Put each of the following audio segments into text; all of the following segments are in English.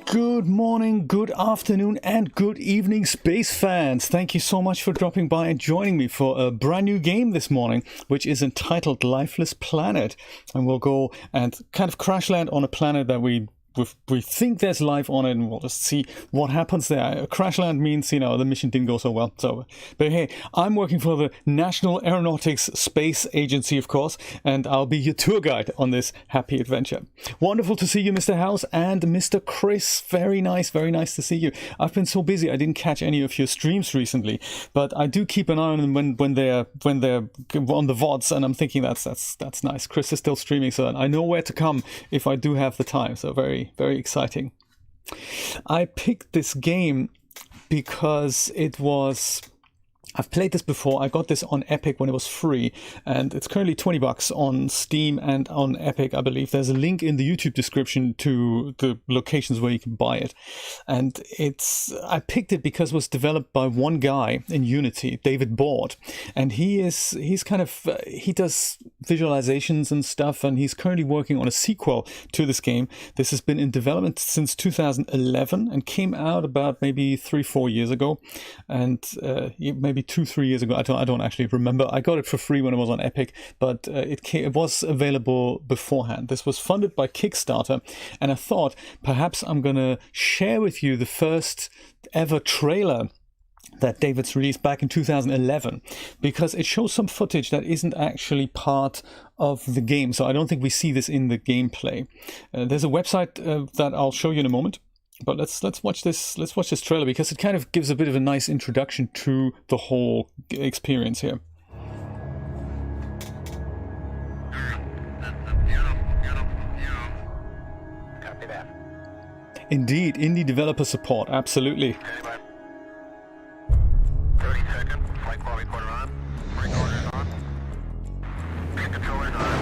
Good morning, good afternoon, and good evening, space fans. Thank you so much for dropping by and joining me for a brand new game this morning, which is entitled Lifeless Planet. And we'll go and kind of crash land on a planet that we think there's life on it, and we'll just see what happens there. Crash land means, you know, the mission didn't go so well. But hey, I'm working for the National Aeronautics Space Agency, of course, and I'll be your tour guide on this happy adventure. Wonderful to see you, Mr. House and Mr. Chris. Very nice to see you. I've been so busy, I didn't catch any of your streams recently, but I do keep an eye on them when they're on the VODs, and I'm thinking that's nice. Chris is still streaming, so I know where to come if I do have the time. So very exciting. I picked this game because I've played this before. I got this on Epic when it was free, and it's currently $20 on Steam and on Epic, I believe. There's a link in the YouTube description to the locations where you can buy it. And I picked it because it was developed by one guy in Unity, David Board, and he does visualizations and stuff, and he's currently working on a sequel to this game. This has been in development since 2011 and came out about maybe 3-4 years ago, and maybe 2-3 years ago. I don't actually remember. I got it for free when it was on Epic, but it was available beforehand. This was funded by Kickstarter, and I thought perhaps I'm gonna share with you the first ever trailer that David's released back in 2011, because it shows some footage that isn't actually part of the game. So I don't think we see this in the gameplay. There's a website that I'll show you in a moment. But let's watch this. Let's watch this trailer, because it kind of gives a bit of a nice introduction to the whole experience here. Copy that. Indeed, indie developer support. Absolutely. 30 seconds. Flight quality recorder on. Brake orders on. Main controllers on.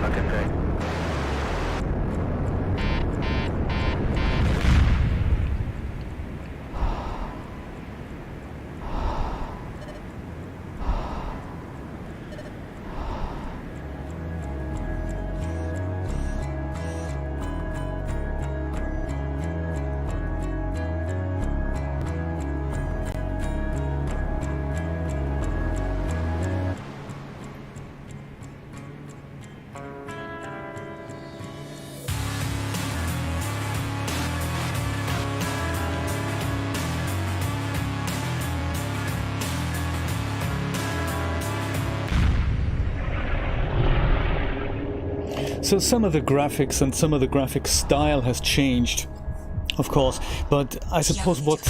Looking good. So some of the graphics and some of the graphic style has changed, of course, but I suppose what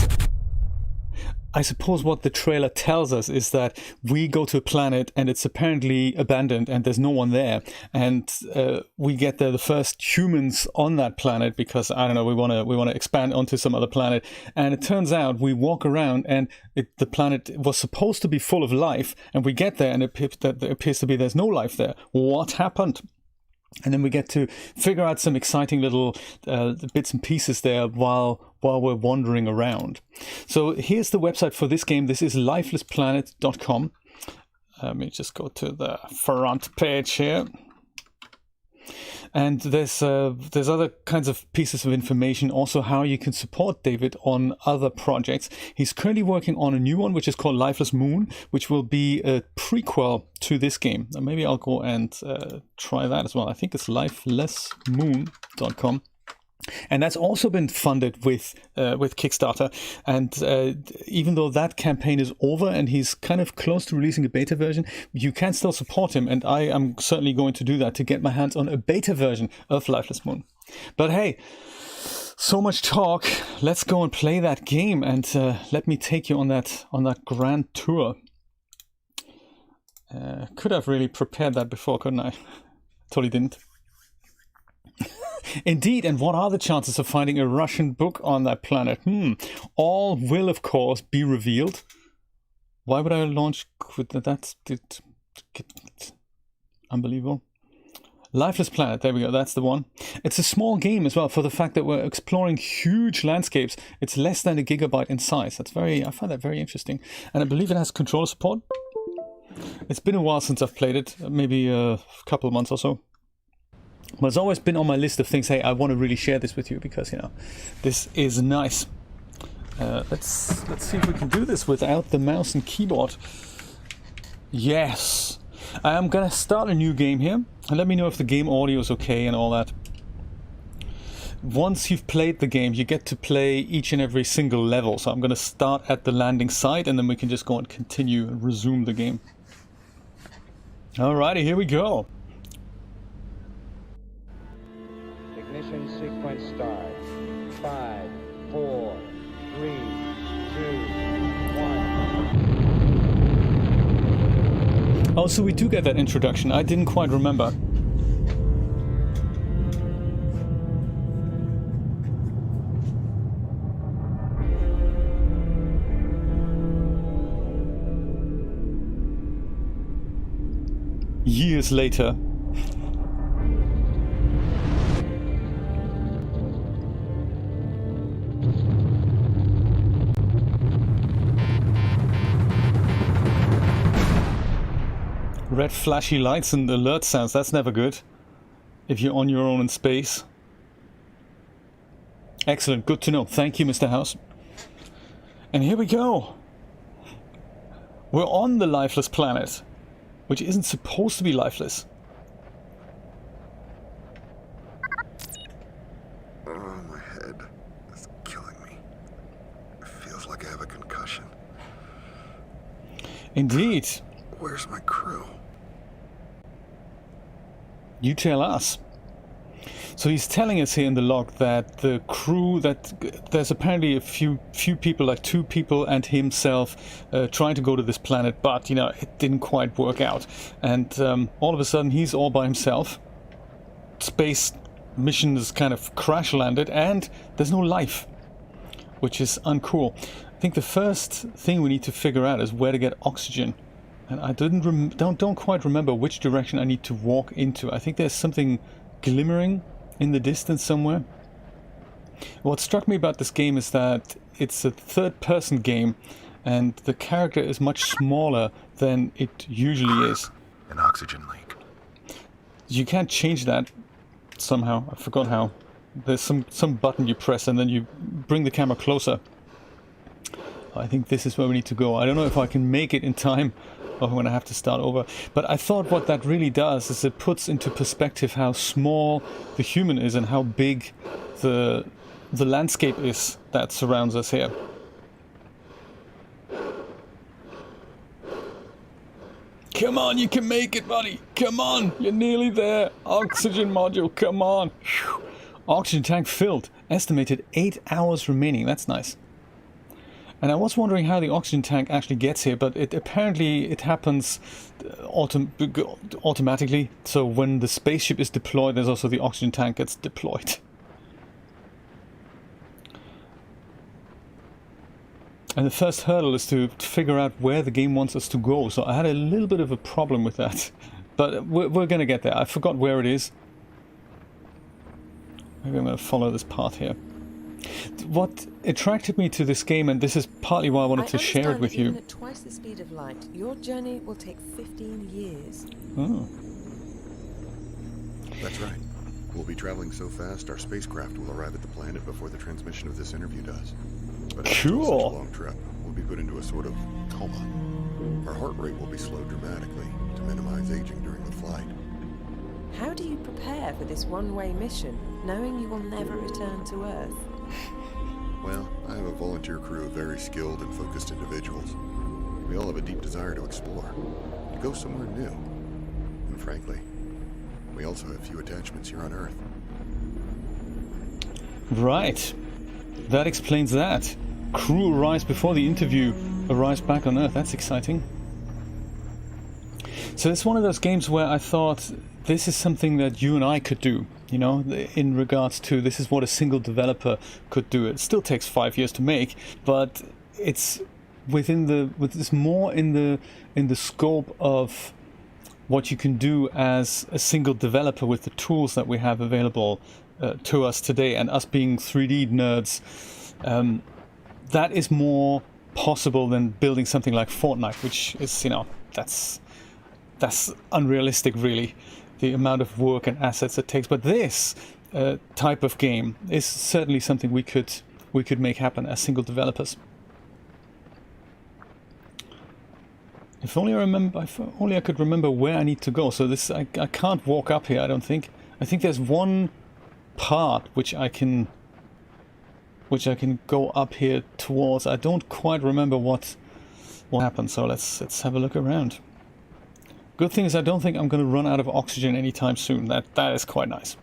the trailer tells us is that we go to a planet and it's apparently abandoned and there's no one there, and we get there, the first humans on that planet, because I don't know, we want to expand onto some other planet, and it turns out we walk around and the planet was supposed to be full of life, and we get there and it appears to be there's no life there. What happened? And then we get to figure out some exciting little bits and pieces there while we're wandering around. So here's the website for this game. This is lifelessplanet.com. Let me just go to the front page here. And there's other kinds of pieces of information, also how you can support David on other projects. He's currently working on a new one, which is called Lifeless Moon, which will be a prequel to this game. And maybe I'll go and try that as well. I think it's lifelessmoon.com. And that's also been funded with Kickstarter. And even though that campaign is over and he's kind of close to releasing a beta version, you can still support him. And I am certainly going to do that to get my hands on a beta version of Lifeless Moon. But hey, so much talk. Let's go and play that game, and let me take you on that grand tour. Could have really prepared that before, couldn't I? Totally didn't. Indeed, and what are the chances of finding a Russian book on that planet? All will, of course, be revealed. Why would I launch with that? That's unbelievable. Lifeless Planet, there we go, that's the one. It's a small game as well, for the fact that we're exploring huge landscapes. It's less than 1 gigabyte in size. I find that very interesting. And I believe it has controller support. It's been a while since I've played it, maybe a couple of months or so. But it's always been on my list of things, hey, I want to really share this with you because, you know, this is nice. Let's see if we can do this without the mouse and keyboard. Yes. I'm gonna start a new game here, and let me know if the game audio is okay and all that. Once you've played the game, you get to play each and every single level. So I'm gonna start at the landing site, and then we can just go and continue and resume the game. Alrighty, here we go. Ignition sequence start. 5, 4, 3, 2, 1. Oh, so we do get that introduction. I didn't quite remember. Years later. Red flashy lights and alert sounds, that's never good if you're on your own in space. Excellent, good to know. Thank you, Mr. House. And here we go. We're on the lifeless planet, which isn't supposed to be lifeless. Oh, my head is killing me. It feels like I have a concussion. Indeed. Where's my crew? You tell us. So he's telling us here in the log that the crew, that there's apparently a few people, like 2 people and himself, trying to go to this planet, but, you know, it didn't quite work out. And all of a sudden he's all by himself. Space mission is kind of crash landed and there's no life, which is uncool. I think the first thing we need to figure out is where to get oxygen. And I don't quite remember which direction I need to walk into. I think there's something glimmering in the distance somewhere. What struck me about this game is that it's a third-person game, and the character is much smaller than it usually is. An oxygen leak. You can't change that somehow. I forgot how. There's some button you press and then you bring the camera closer. I think this is where we need to go. I don't know if I can make it in time, or I'm going to have to start over. But I thought what that really does is it puts into perspective how small the human is and how big the landscape is that surrounds us here. Come on, you can make it, buddy. Come on, you're nearly there. Oxygen module, come on. Whew. Oxygen tank filled. Estimated 8 hours remaining. That's nice. And I was wondering how the oxygen tank actually gets here, but apparently it happens automatically. So when the spaceship is deployed, there's also the oxygen tank gets deployed. And the first hurdle is to figure out where the game wants us to go. So I had a little bit of a problem with that, but we're going to get there. I forgot where it is. Maybe I'm going to follow this path here. What attracted me to this game, and this is partly why I wanted to share it with you. Even at twice the speed of light, your journey will take 15 years. Oh. That's right. We'll be traveling so fast, our spacecraft will arrive at the planet before the transmission of this interview does. But it's still such a long trip. We'll be put into a sort of coma. Our heart rate will be slowed dramatically to minimize aging during the flight. How do you prepare for this one-way mission, knowing you will never return to Earth? Well, I have a volunteer crew of very skilled and focused individuals. We all have a deep desire to explore, to go somewhere new. And frankly, we also have few attachments here on Earth. Right. That explains that. Crew arrives before the interview arrives back on Earth. That's exciting. So it's one of those games where I thought this is something that you and I could do, you know, in regards to this is what a single developer could do. It still takes 5 years to make, but it's it's more in the scope of what you can do as a single developer with the tools that we have available to us today, and us being 3D nerds. That is more possible than building something like Fortnite, which is, you know, that's unrealistic, really. the amount of work and assets it takes. But this type of game is certainly something we could make happen as single developers. If only I could remember where I need to go. So this, I can't walk up here, I don't think. I think there's one part which I can go up here towards. I don't quite remember what happened, so let's have a look around. Good thing is I don't think I'm going to run out of oxygen anytime soon. That is quite nice.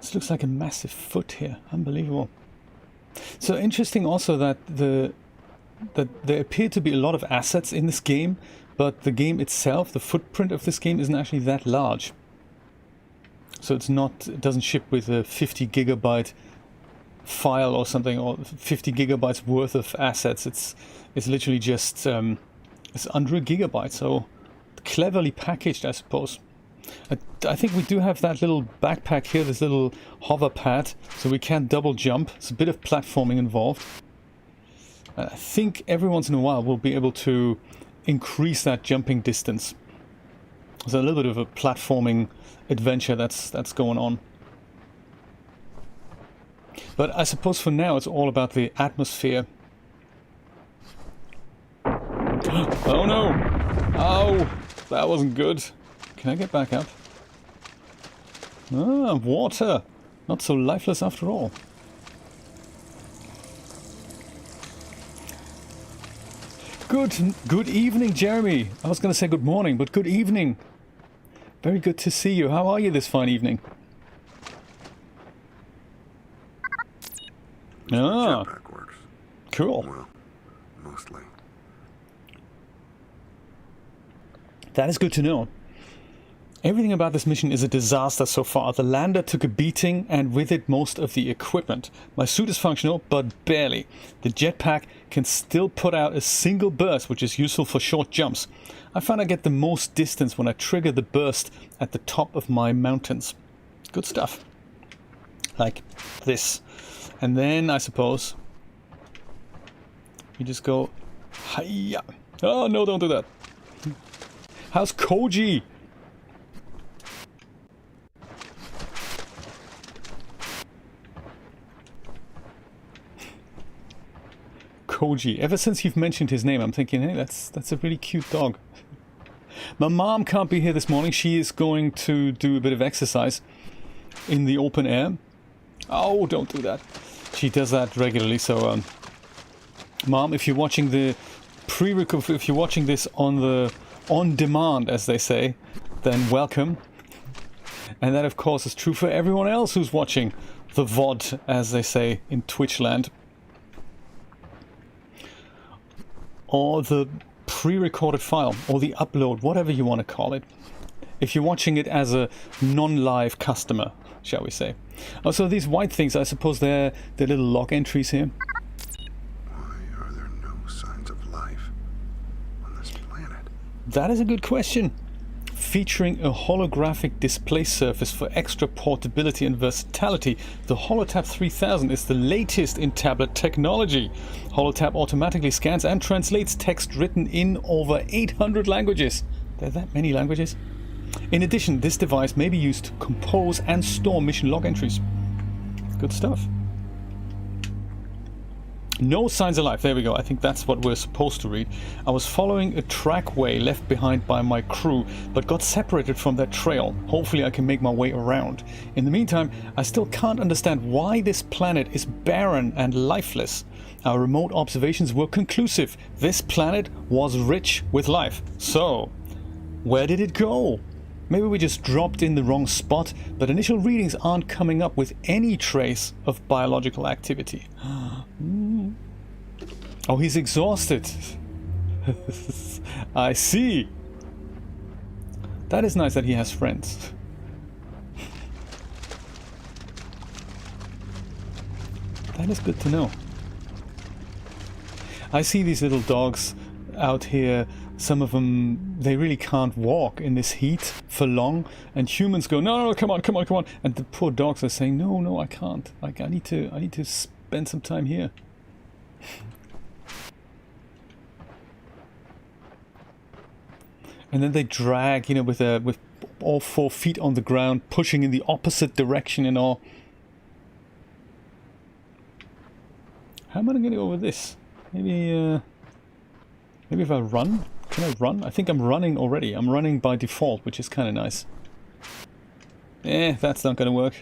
This looks like a massive foot here. Unbelievable. So interesting also that there appear to be a lot of assets in this game, but the game itself, the footprint of this game, isn't actually that large. So it doesn't ship with a 50 gigabyte file or something, or 50 gigabytes worth of assets. It's literally just it's under a gigabyte. So cleverly packaged, I suppose. I think we do have that little backpack here, this little hover pad, so we can double jump. It's a bit of platforming involved. I think every once in a while we'll be able to increase that jumping distance. There's a little bit of a platforming adventure that's going on. But I suppose for now it's all about the atmosphere. Oh no! Oh! That wasn't good. Can I get back up? Ah, water! Not so lifeless after all. Good evening, Jeremy. I was going to say good morning, but good evening. Very good to see you. How are you this fine evening? Ah, Jetpack works. cool. Well, mostly. That is good to know. Everything about this mission is a disaster so far. The lander took a beating, and with it most of the equipment. My suit is functional, but barely. The jetpack can still put out a single burst, which is useful for short jumps. I find I get the most distance when I trigger the burst at the top of my mountains. Good stuff. Like this. And then, I suppose, you just go... Hiya! Oh, no, don't do that. How's Koji? Koji. Ever since you've mentioned his name, I'm thinking, hey, that's a really cute dog. My mom can't be here this morning. She is going to do a bit of exercise in the open air. Oh, don't do that. She does that regularly. So, Mom, if you're watching the pre-record, if you're watching this on demand, as they say, then welcome. And that, of course, is true for everyone else who's watching the VOD, as they say in Twitch land. Or the pre-recorded file, or the upload, whatever you want to call it. If you're watching it as a non-live customer, shall we say. Oh, so these white things, I suppose they're little log entries here. Why are there no signs of life on this planet? That is a good question. Featuring a holographic display surface for extra portability and versatility, the HoloTab 3000 is the latest in tablet technology. HoloTab automatically scans and translates text written in over 800 languages. There are that many languages? In addition, this device may be used to compose and store mission log entries. Good stuff. No signs of life. There we go. I think that's what we're supposed to read. I was following a trackway left behind by my crew, but got separated from that trail. Hopefully I can make my way around. In the meantime, I still can't understand why this planet is barren and lifeless. Our remote observations were conclusive. This planet was rich with life. So, where did it go? Maybe we just dropped in the wrong spot, but initial readings aren't coming up with any trace of biological activity. Oh, he's exhausted. I see. That is nice that he has friends. That is good to know. I see these little dogs out here. Some of them, they really can't walk in this heat for long, and humans go, no, come on. And the poor dogs are saying, no, I can't. Like, I need to spend some time here. And then they drag, you know, with all 4 feet on the ground, pushing in the opposite direction and all. How am I going to go over this? Maybe if I run? Can I run? I think I'm running already. I'm running by default, which is kind of nice. That's not going to work.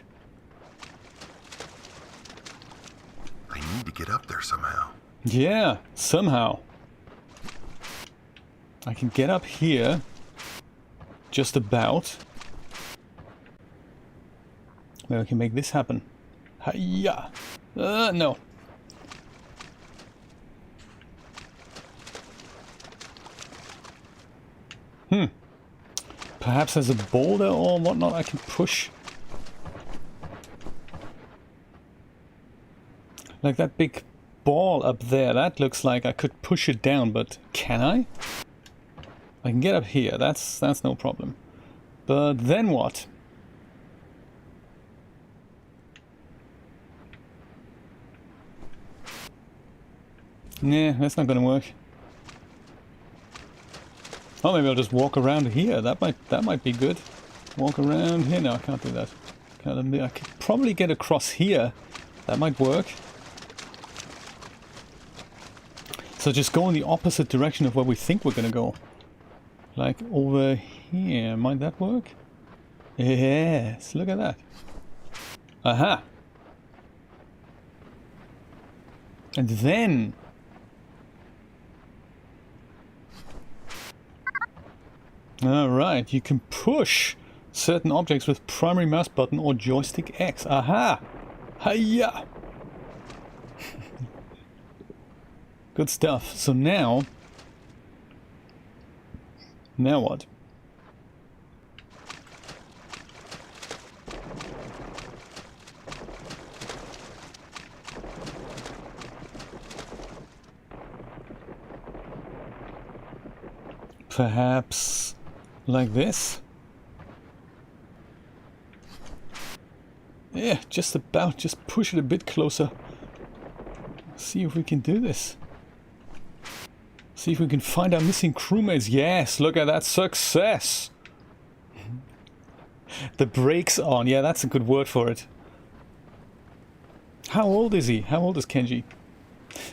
I need to get up there somehow. Yeah, somehow. I can get up here. Just about. Maybe I can make this happen. Hiya! No. Perhaps there's a boulder or whatnot I can push. Like that big ball up there, that looks like I could push it down, but can I? I can get up here, that's no problem. But then what? Nah, that's not gonna work. Oh, maybe I'll just walk around here. That might be good. Walk around here. No, I can't do that. I could probably get across here. That might work. So just go in the opposite direction of where we think we're gonna go. Like over here. Might that work? Yes, look at that. Aha! And then... Alright, you can push certain objects with primary mouse button or joystick X. Aha! Hiya! Good stuff. So now... Now what? Perhaps like this? Yeah, just about. Just push it a bit closer. See if we can do this. See if we can find our missing crewmates. Yes, look at that success. The brakes on. Yeah, that's a good word for it. How old is he? How old is Kenji?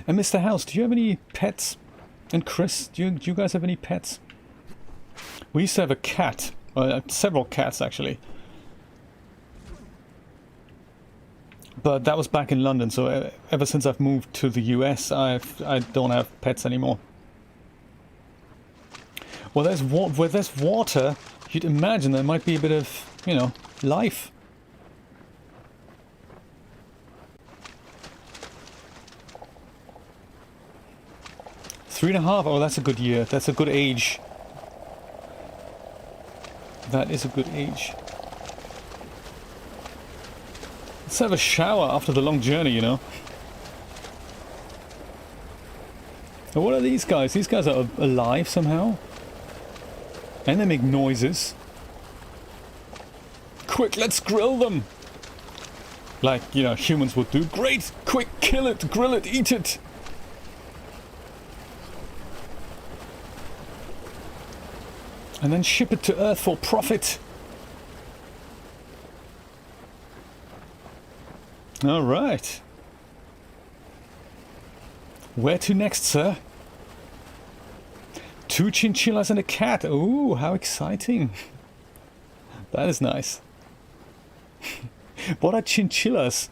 And Mr. House, do you have any pets? And Chris, do you guys have any pets? We used to have a cat. Several cats, actually. But that was back in London, so ever since I've moved to the US, I don't have pets anymore. Well, where there's water, you'd imagine there might be a bit of, you know, life. Three and a half. Oh, that's a good year. That's a good age. That is a good age. Let's have a shower after the long journey, you know. Now, what are these guys? These guys are alive somehow. And they make noises. Quick, let's grill them! Like, you know, humans would do. Great! Quick, kill it, grill it, eat it! And then ship it to Earth for profit. Alright. Where to next, sir? 2 chinchillas and a cat. Ooh, how exciting. That is nice. What are chinchillas?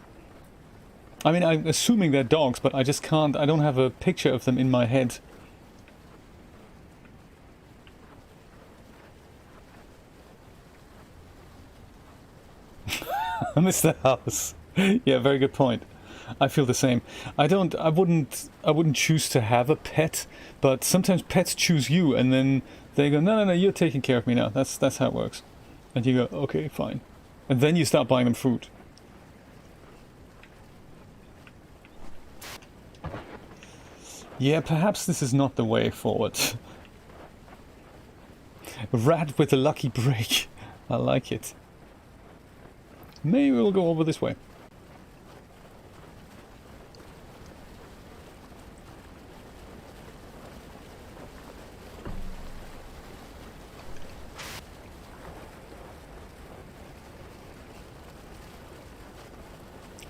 I mean, I'm assuming they're dogs, but I just can't... I don't have a picture of them in my head. Mr. House. Yeah, very good point. I feel the same. I wouldn't choose to have a pet, but sometimes pets choose you, and then they go, no, you're taking care of me now. That's how it works. And you go, okay, fine. And then you start buying them food. Yeah, perhaps this is not the way forward. Rat with a lucky break. I like it. Maybe we'll go over this way.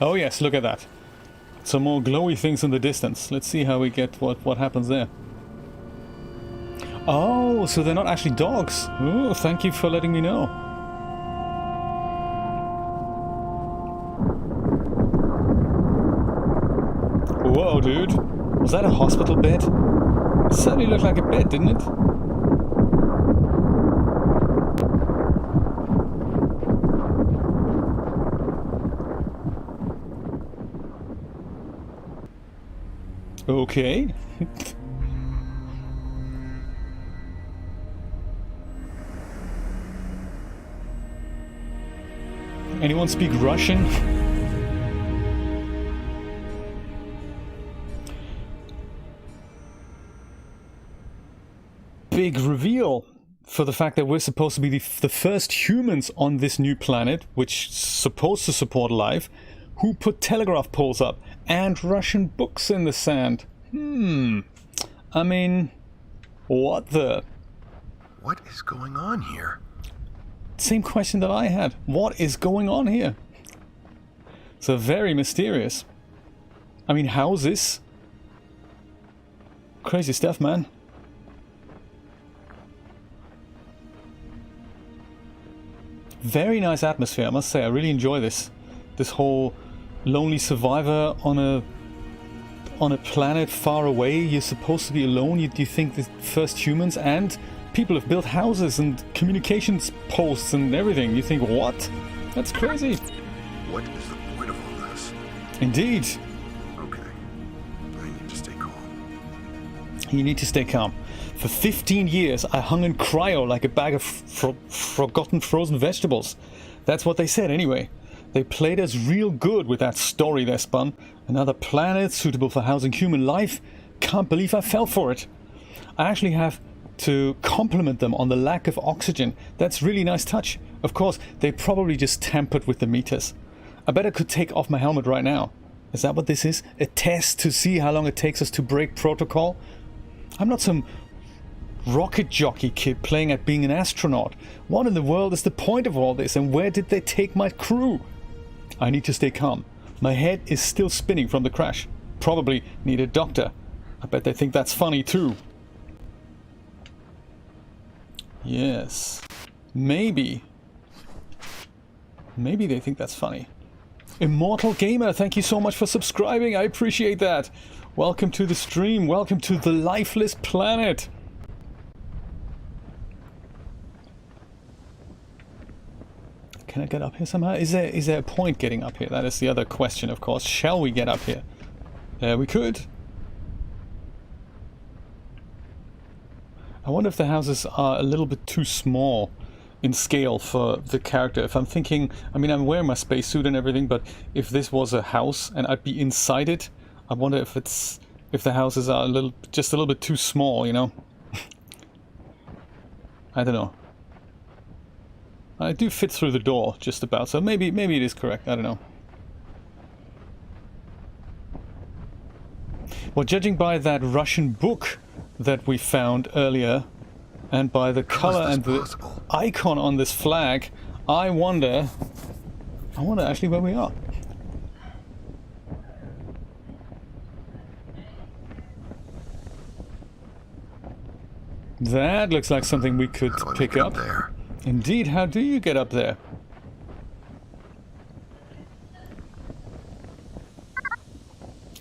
Oh yes, look at that. Some more glowy things in the distance. Let's see how we get what happens there. Oh, so they're not actually dogs. Oh, thank you for letting me know. Whoa, dude. Was that a hospital bed? It certainly looked like a bed, didn't it? Okay. Anyone speak Russian? Big reveal for the fact that we're supposed to be the first humans on this new planet, which is supposed to support life, who put telegraph poles up and Russian books in the sand. I mean, what the? What is going on here? Same question that I had. What is going on here? So very mysterious. I mean, houses. Crazy stuff, man. Very nice atmosphere, I must say. I really enjoy this. This whole lonely survivor on a planet far away. You're supposed to be alone. You think the first humans, and people have built houses and communications posts and everything. You think, what? That's crazy. What is the point of all this? Indeed. Okay. I need to stay calm. You need to stay calm. For 15 years, I hung in cryo like a bag of forgotten frozen vegetables. That's what they said anyway. They played us real good with that story they spun. Another planet suitable for housing human life. Can't believe I fell for it. I actually have to compliment them on the lack of oxygen. That's really nice touch. Of course, they probably just tampered with the meters. I bet I could take off my helmet right now. Is that what this is? A test to see how long it takes us to break protocol? I'm not some rocket jockey kid playing at being an astronaut. What in the world is the point of all this, and where did they take my crew? I need to stay calm. My head is still spinning from the crash. Probably need a doctor. I bet they think that's funny too. Yes. Maybe they think that's funny. Immortal Gamer, thank you so much for subscribing. I appreciate that. Welcome to the stream. Welcome to the Lifeless Planet. Can I get up here somehow? Is there a point getting up here? That is the other question, of course. Shall we get up here? We could. I wonder if the houses are a little bit too small in scale for the character. If I'm thinking, I mean, I'm wearing my spacesuit and everything, but if this was a house and I'd be inside it, I wonder if the houses are just a little bit too small, you know? I don't know. I do fit through the door just about, so maybe it is correct. I don't know. Well, judging by that Russian book that we found earlier, and by the color and the icon on this flag, I wonder actually where we are. That looks like something we could pick up. There. Indeed, how do you get up there?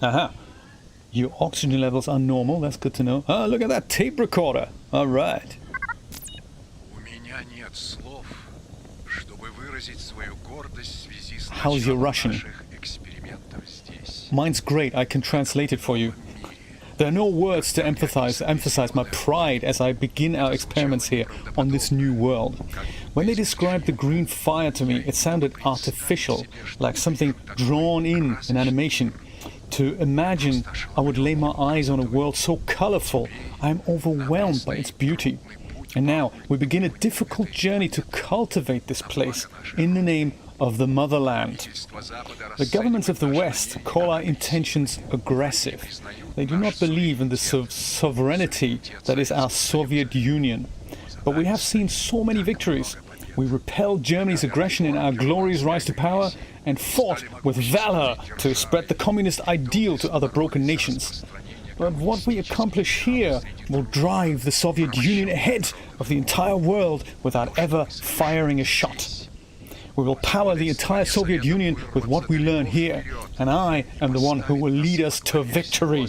Aha. Your oxygen levels are normal, that's good to know. Ah, look at that tape recorder. All right. How's your Russian? Mine's great, I can translate it for you. There are no words to emphasize my pride as I begin our experiments here on this new world. When they described the green fire to me, it sounded artificial, like something drawn in an animation. To imagine I would lay my eyes on a world so colorful, I am overwhelmed by its beauty. And now we begin a difficult journey to cultivate this place in the name of the motherland. The governments of the West call our intentions aggressive. They do not believe in the sovereignty that is our Soviet Union. But we have seen so many victories. We repelled Germany's aggression in our glorious rise to power and fought with valor to spread the communist ideal to other broken nations. But what we accomplish here will drive the Soviet Union ahead of the entire world without ever firing a shot. We will power the entire Soviet Union with what we learn here, and I am the one who will lead us to victory.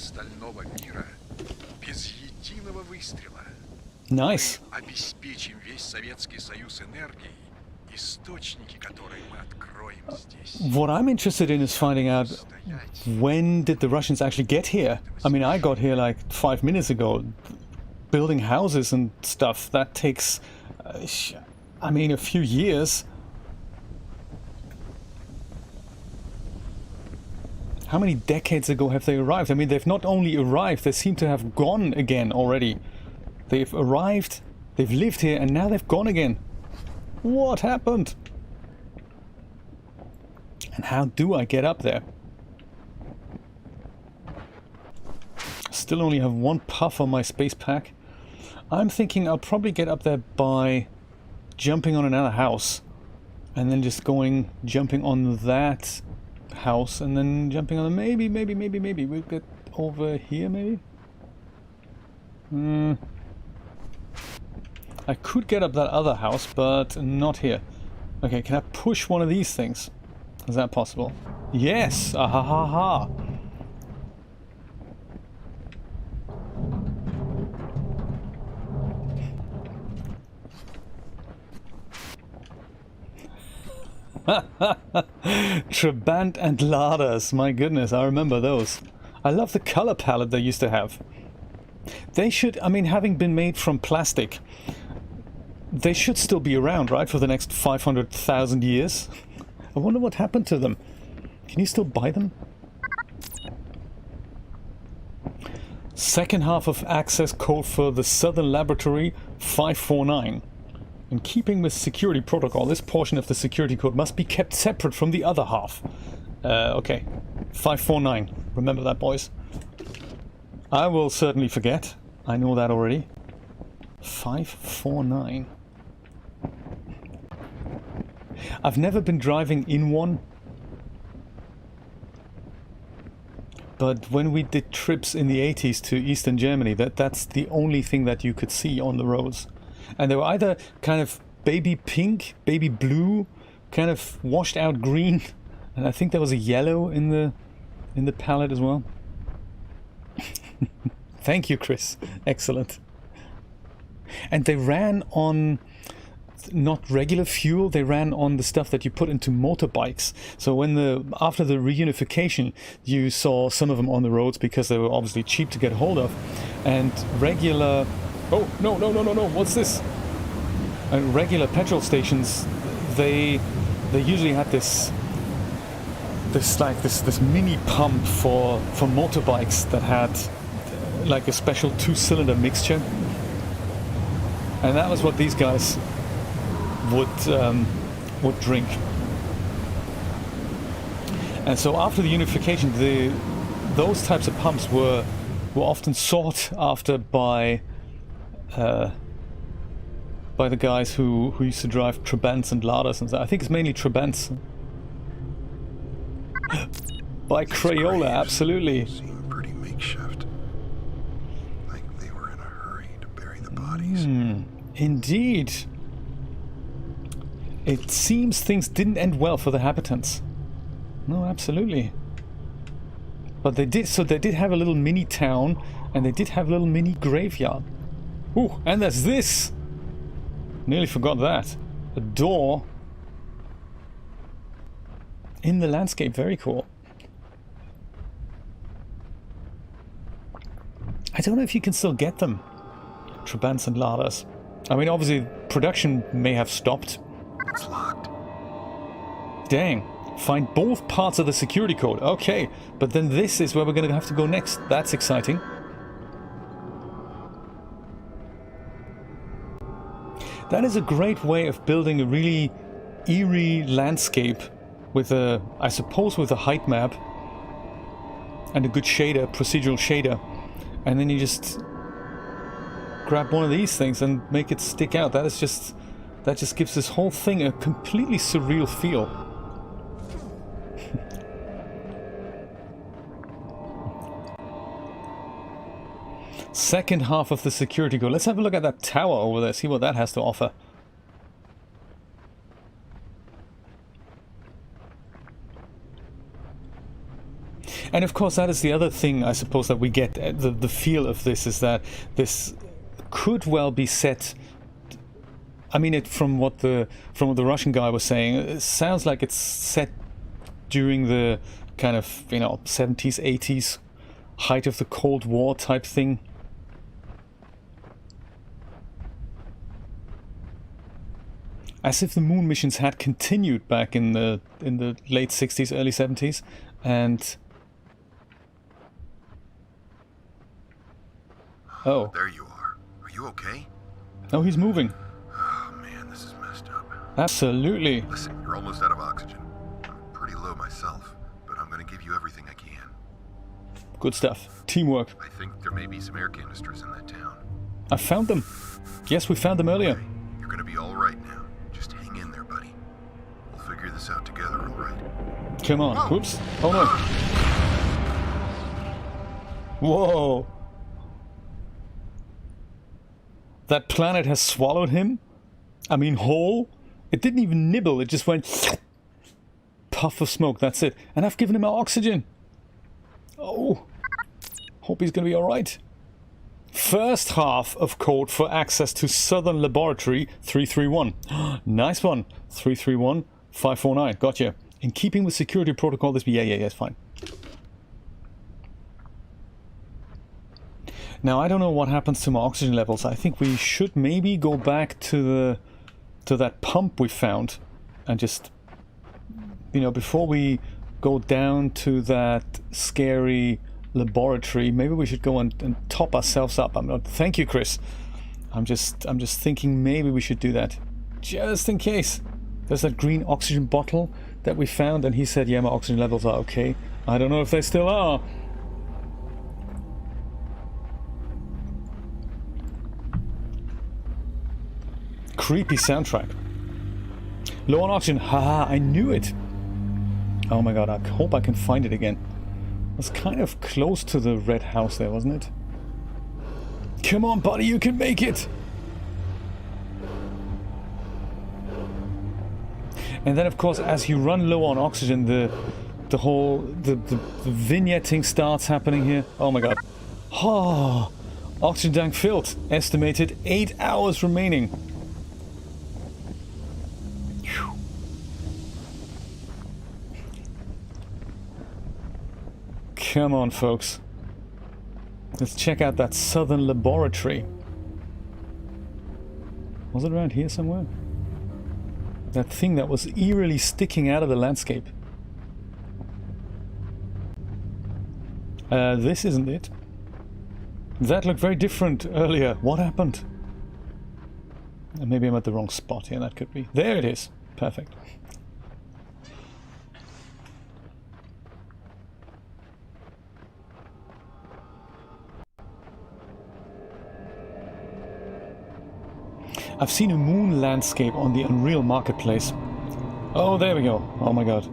Nice. What I'm interested in is finding out, when did the Russians actually get here? I mean, I got here like 5 minutes ago. Building houses and stuff, that takes, I mean, a few years. How many decades ago have they arrived? I mean, they've not only arrived, they seem to have gone again already. They've arrived, they've lived here, and now they've gone again. What happened? And how do I get up there? Still only have one puff on my space pack. I'm thinking I'll probably get up there by jumping on another house. And then just jumping on that house, and then jumping on the maybe we'll get over here, maybe? I could get up that other house, but not here. Okay, can I push one of these things? Is that possible? Yes! Ah ha ha ha! Trabant and Ladas, my goodness, I remember those. I love the color palette they used to have. They should, I mean, having been made from plastic, they should still be around, right, for the next 500,000 years? I wonder what happened to them. Can you still buy them? Second half of access code for the Southern Laboratory 549. In keeping with security protocol, this portion of the security code must be kept separate from the other half. Okay. 549. Remember that, boys. I will certainly forget. I know that already. 549. I've never been driving in one. But when we did trips in the 80s to Eastern Germany, that's the only thing that you could see on the roads. And they were either kind of baby pink, baby blue, kind of washed out green, and I think there was a yellow in the palette as well. Thank you, Chris. Excellent. And they ran on not regular fuel, they ran on the stuff that you put into motorbikes. So when after the reunification, you saw some of them on the roads because they were obviously cheap to get hold of, and regular... Oh, no, what's this? Regular petrol stations, they usually had this mini pump for motorbikes that had like a special 2-cylinder mixture. And that was what these guys would drink. And so after the unification, those types of pumps were often sought after by the guys who used to drive Trabants and Ladas and stuff. I think it's mainly Trabants. By Crayola, absolutely. Seemed pretty makeshift. Like they were in a hurry to bury the bodies. Indeed. It seems things didn't end well for the habitants. No, absolutely. But they did have a little mini town, and they did have a little mini graveyard. Ooh, and there's this! Nearly forgot that. A door in the landscape, very cool. I don't know if you can still get them. Trabants and Ladas. I mean, obviously, production may have stopped. It's locked. Dang. Find both parts of the security code. Okay, but then this is where we're going to have to go next. That's exciting. That is a great way of building a really eerie landscape with I suppose with a height map and a good shader, procedural shader. And then you just grab one of these things and make it stick out. That is just That just gives this whole thing a completely surreal feel. Second half of the security code. Let's have a look at that tower over there, see what that has to offer. And of course, that is the other thing, I suppose, that we get. The feel of this is that this could well be set. I mean, from what the Russian guy was saying, it sounds like it's set during the kind of, you know, 70s, 80s, height of the Cold War type thing. As if the moon missions had continued back in the late 60s, early 70s, and oh, There you are. Are you okay? oh, he's moving. Oh man, this is messed up. Absolutely. Listen, you're almost out of oxygen. I'm pretty low myself, but I'm gonna give you everything I can. Good stuff. Teamwork. I think there may be some air canisters in that town. I found them. Yes, we found them earlier. Okay, you're gonna be all right now. Just hang in there, buddy. We'll figure this out together, all right? Come on. Whoops. Oh no. Whoa. That planet has swallowed him? I mean, whole? It didn't even nibble, it just went... puff of smoke, that's it. And I've given him oxygen. Oh. Hope he's gonna be alright. First half of code for access to Southern Laboratory 331. Nice one. 331 549. Gotcha. In keeping with security protocol, this... Yeah, it's fine. Now, I don't know what happens to my oxygen levels. I think we should maybe go back to that pump we found and just, you know, before we go down to that scary laboratory, maybe we should go and top ourselves up. Thank you, Chris. I'm just thinking maybe we should do that, just in case. There's that green oxygen bottle that we found, and he said, yeah, my oxygen levels are okay. I don't know if they still are. Creepy soundtrack. Low on oxygen. Haha, I knew it. Oh my god, I hope I can find it again. It was kind of close to the red house there, wasn't it? Come on, buddy, you can make it! And then, of course, as you run low on oxygen, the vignetting starts happening here. Oh my god. Oh, oxygen tank filled. Estimated 8 hours remaining. Whew. Come on, folks. Let's check out that Southern Laboratory. Was it around here somewhere? That thing that was eerily sticking out of the landscape. This isn't it. That looked very different earlier. What happened? Maybe I'm at the wrong spot here. That could be. There it is. Perfect. I've seen a moon landscape on the Unreal Marketplace. Oh, there we go. Oh my god.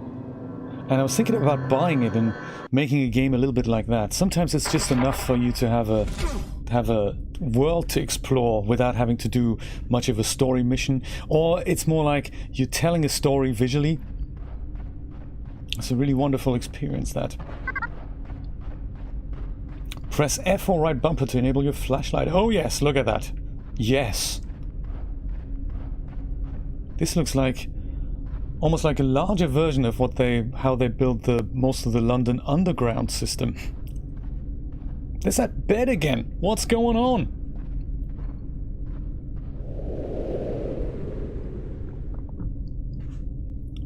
And I was thinking about buying it and making a game a little bit like that. Sometimes it's just enough for you to have a world to explore without having to do much of a story mission. Or it's more like you're telling a story visually. It's a really wonderful experience, that. Press F or right bumper to enable your flashlight. Oh yes, look at that. Yes. This looks like almost like a larger version of how they built most of the London Underground system. There's that bed again. What's going on?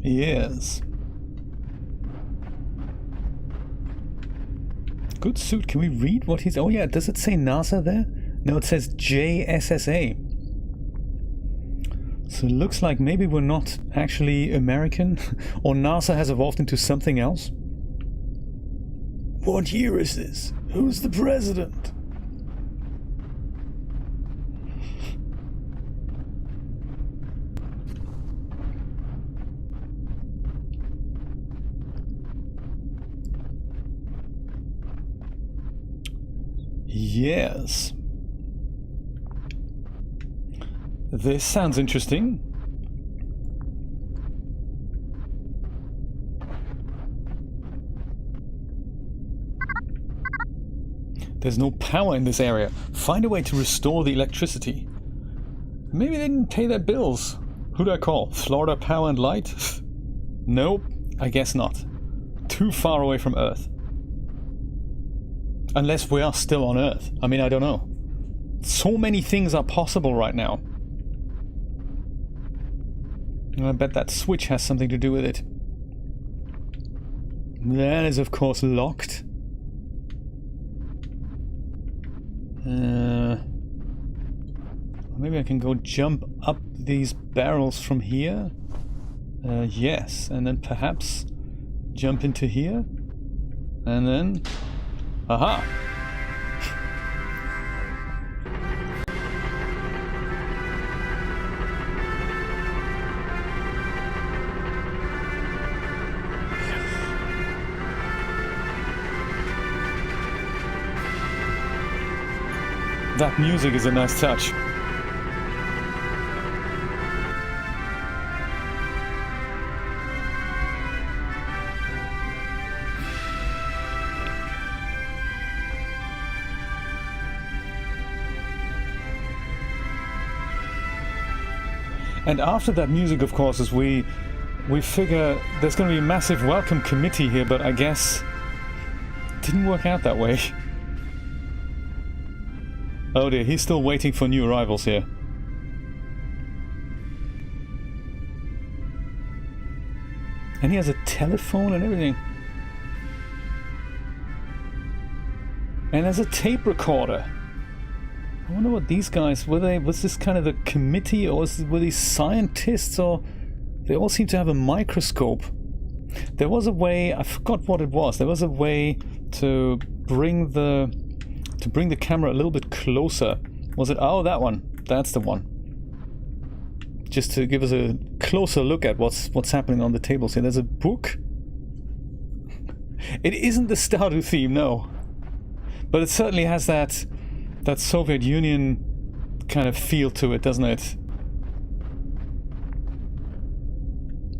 Yes. Good suit. Can we read what he's... Oh yeah, does it say NASA there? No, it says JSSA. So it looks like maybe we're not actually American, or NASA has evolved into something else. What year is this? Who's the president? Yes. This sounds interesting. There's no power in this area. Find a way to restore the electricity. Maybe they didn't pay their bills. Who do I call? Florida Power and Light? Nope, I guess not. Too far away from Earth. Unless we are still on Earth. I mean, I don't know. So many things are possible right now. I bet that switch has something to do with it. That is, of course, locked. Maybe I can go jump up these barrels from here. Yes, and then perhaps jump into here. And then... Aha! That music is a nice touch. And after that music, of course, is we figure there's going to be a massive welcome committee here, but I guess it didn't work out that way. Oh dear, he's still waiting for new arrivals here. And he has a telephone and everything. And there's a tape recorder. I wonder what these guys, was this kind of the committee, or were these scientists, or they all seem to have a microscope. There was a way, I forgot what it was, there was a way to bring the camera a little bit closer. Was it? Oh, that one. That's the one. Just to give us a closer look at what's happening on the tables here. There's a book. It isn't the Stardew theme, no. But it certainly has that Soviet Union kind of feel to it, doesn't it?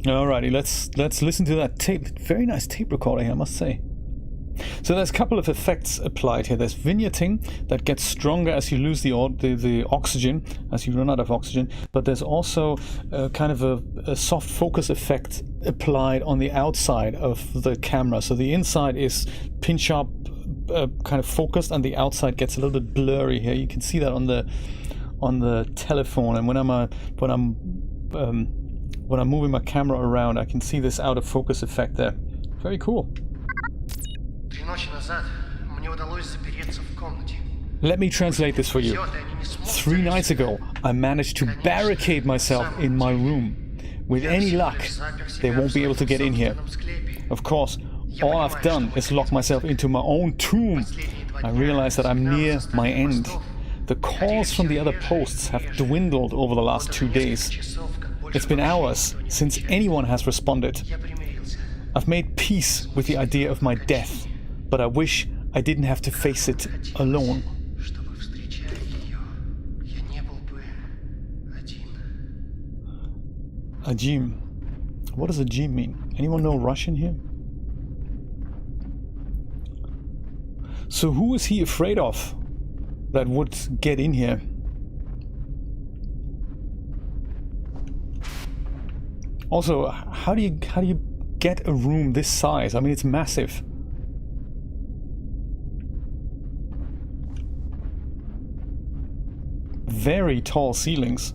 Alrighty, let's listen to that tape. Very nice tape recorder here, I must say. So there's a couple of effects applied here. There's vignetting that gets stronger as you lose the oxygen, as you run out of oxygen. But there's also kind of a soft focus effect applied on the outside of the camera. So the inside is pin sharp, kind of focused, and the outside gets a little bit blurry here. You can see that on the telephone. And when I'm moving my camera around, I can see this out of focus effect there. Very cool. Let me translate this for you. 3 nights ago, I managed to barricade myself in my room. With any luck, they won't be able to get in here. Of course, all I've done is lock myself into my own tomb. I realize that I'm near my end. The calls from the other posts have dwindled over the last 2 days. It's been hours since anyone has responded. I've made peace with the idea of my death, but I wish I didn't have to face it alone. Ajim. What does Ajim mean? Anyone know Russian here? So who is he afraid of that would get in here? Also, how do you get a room this size? I mean, it's massive. Very tall ceilings.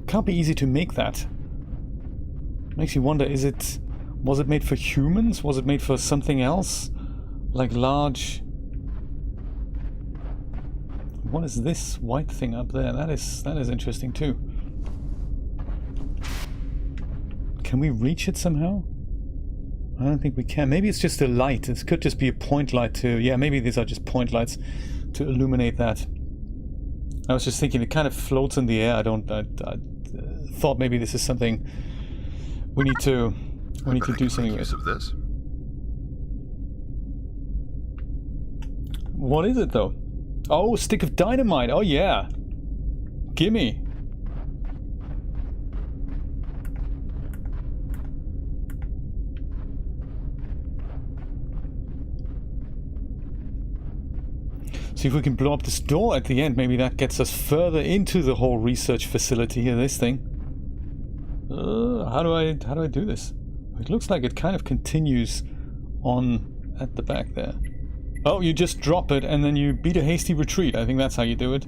Can't be easy to make that. Makes you wonder, was it made for humans? Was it made for something else? Like large... What is this white thing up there? That is interesting too. Can we reach it somehow? I don't think we can. Maybe it's just a light. This could just be a point light to... Yeah, maybe these are just point lights to illuminate that. I was just thinking it kind of floats in the air. I thought maybe this is something we need to do something with. Of this. What is it though? Oh, stick of dynamite. Oh, yeah. Gimme. See if we can blow up this door at the end. Maybe that gets us further into the whole research facility here, this thing. How do I do this? It looks like it kind of continues on at the back there. Oh, you just drop it and then you beat a hasty retreat. I think that's how you do it.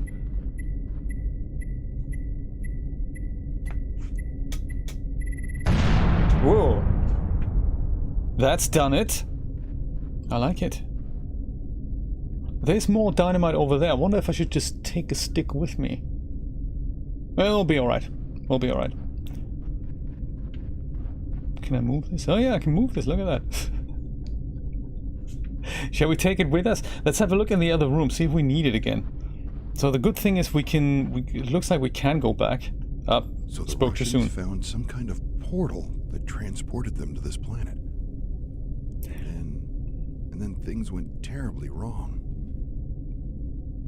Whoa. That's done it. I like it. There's more dynamite over there. I wonder if I should just take a stick with me. Well, it'll be alright. We'll be alright. Can I move this? Oh yeah, I can move this. Look at that. Shall we take it with us? Let's have a look in the other room, see if we need it again. So the good thing is we can... it looks like we can go back. Up. So the Spoke too soon. Russians found some kind of portal that transported them to this planet. And then things went terribly wrong.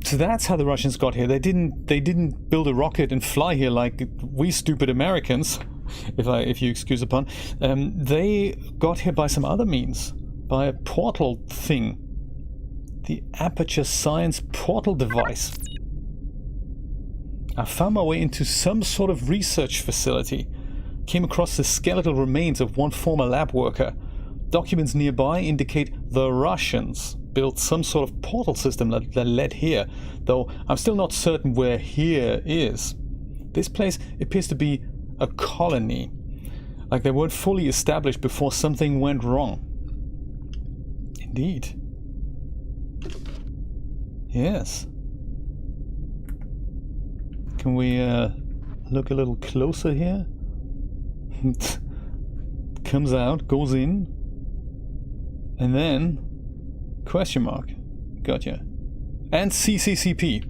So that's how the Russians got here. They didn't build a rocket and fly here like we stupid Americans, if you excuse the pun. They got here by some other means, by a portal thing, the Aperture Science portal device. I found my way into some sort of research facility. Came across the skeletal remains of one former lab worker. Documents nearby indicate the Russians built some sort of portal system that led here, though I'm still not certain where here is. This place appears to be a colony, like they weren't fully established before something went wrong. Indeed. Yes. Can we look a little closer here? Comes out, goes in, and then question mark. Gotcha. And CCCP.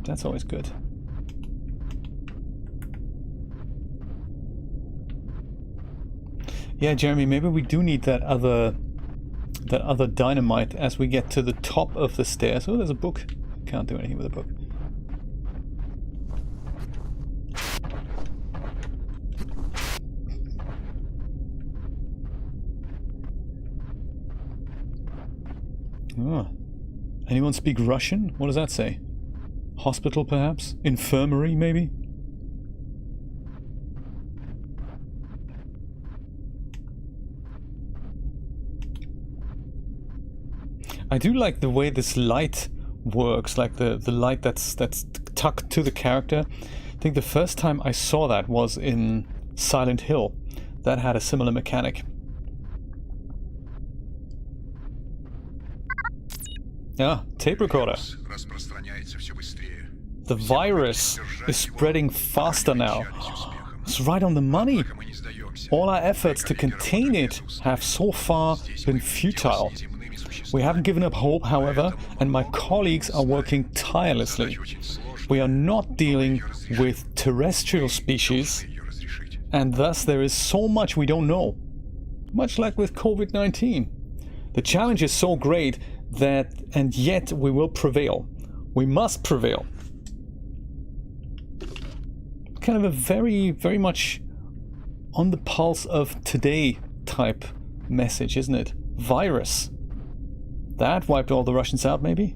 That's always good. Yeah, Jeremy, maybe we do need that other dynamite as we get to the top of the stairs. Oh, there's a book. Can't do anything with a book. Oh. Anyone speak Russian? What does that say? Hospital, perhaps? Infirmary, maybe? I do like the way this light works, like the light that's tucked to the character. I think the first time I saw that was in Silent Hill. That had a similar mechanic. Ah, tape recorder. The virus is spreading faster now. It's right on the money. All our efforts to contain it have so far been futile. We haven't given up hope, however, and my colleagues are working tirelessly. We are not dealing with terrestrial species, and thus there is so much we don't know. Much like with COVID-19. The challenge is so great that, and yet we will prevail. We must prevail. Kind of a very, very much on the pulse of today type message, isn't it? Virus. That wiped all the Russians out, maybe?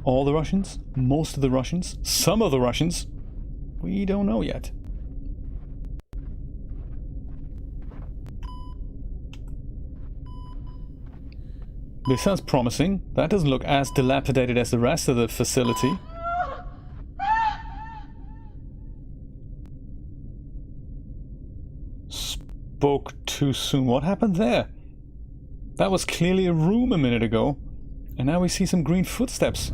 All the Russians? Most of the Russians? Some of the Russians? We don't know yet. This sounds promising. That doesn't look as dilapidated as the rest of the facility. Spoke too soon. What happened there? That was clearly a room a minute ago. And now we see some green footsteps.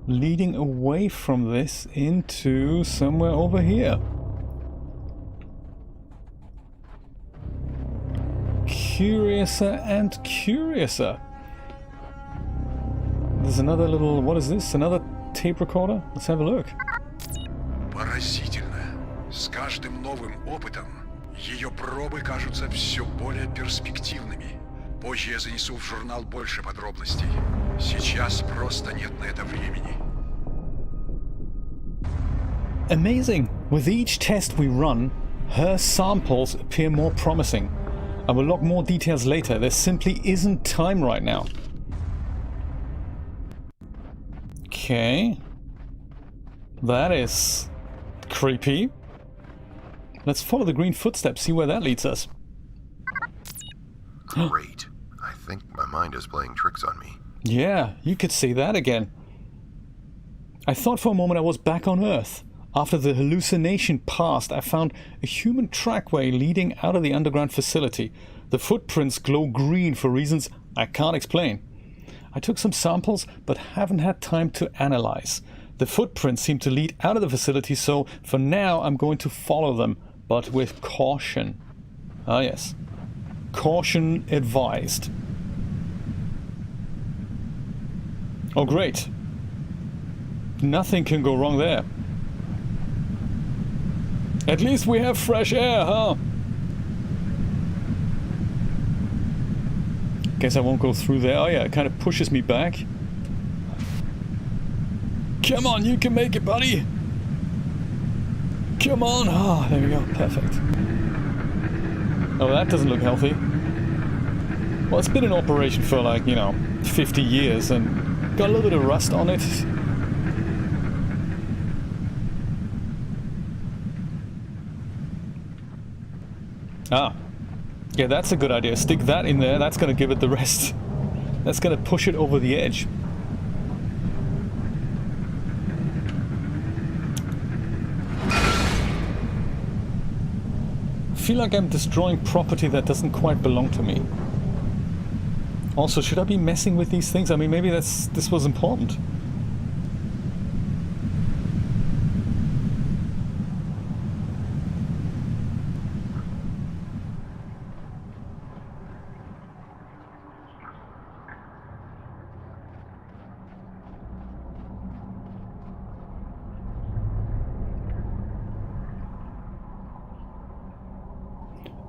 Leading away from this into somewhere over here. Curiouser and curiouser. There's another little... what is this? Another tape recorder? Let's have a look. Поразительно. С каждым новым опытом ее пробы кажутся все более перспективными. Позже я занесу в журнал больше подробностей. Сейчас просто нет на это времени. Amazing! With each test we run, her samples appear more promising. I will log more details later. There simply isn't time right now. Okay. That is creepy. Let's follow the green footsteps, see where that leads us. Great. I think my mind is playing tricks on me. Yeah, you could say that again. I thought for a moment I was back on Earth. After the hallucination passed, I found a human trackway leading out of the underground facility. The footprints glow green for reasons I can't explain. I took some samples, but haven't had time to analyze. The footprints seem to lead out of the facility, so for now I'm going to follow them, but with caution. Ah yes. Caution advised. Oh great. Nothing can go wrong there. At least we have fresh air, huh? Guess I won't go through there. Oh yeah, it kind of pushes me back. Come on, you can make it, buddy! Come on! Ah, there we go. Perfect. Oh, that doesn't look healthy. Well, it's been in operation for like, 50 years and got a little bit of rust on it. Ah. Yeah, that's a good idea. Stick that in there. That's going to give it the rest. That's going to push it over the edge. I feel like I'm destroying property that doesn't quite belong to me. Also, should I be messing with these things? I mean, maybe this was important.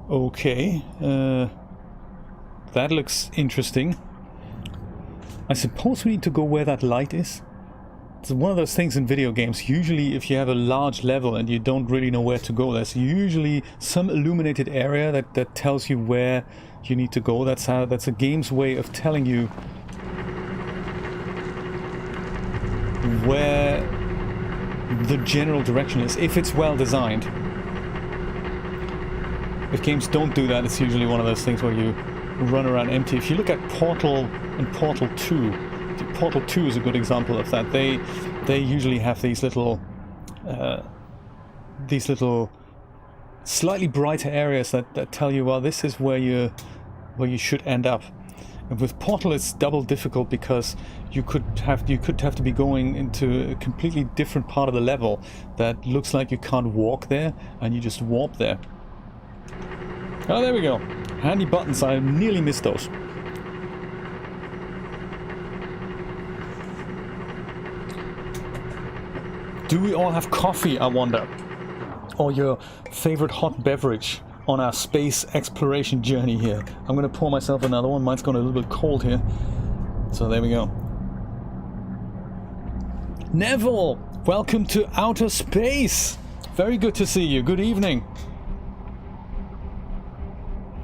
Okay, that looks interesting. I suppose we need to go where that light is. It's one of those things in video games. Usually if you have a large level and you don't really know where to go, there's usually some illuminated area that tells you where you need to go. That's a game's way of telling you where the general direction is, if it's well designed. If games don't do that, it's usually one of those things where you run around empty. If you look at Portal and Portal 2, Portal 2 is a good example of that. They usually have these little slightly brighter areas that tell you, well, this is where you should end up. And with Portal, it's double difficult because you could have to be going into a completely different part of the level that looks like you can't walk there, and you just warp there. Oh, there we go. Handy buttons. I nearly missed those. Do we all have coffee, I wonder? Or your favorite hot beverage on our space exploration journey here? I'm going to pour myself another one. Mine's gone a little bit cold here. So there we go. Neville, welcome to outer space. Very good to see you. Good evening.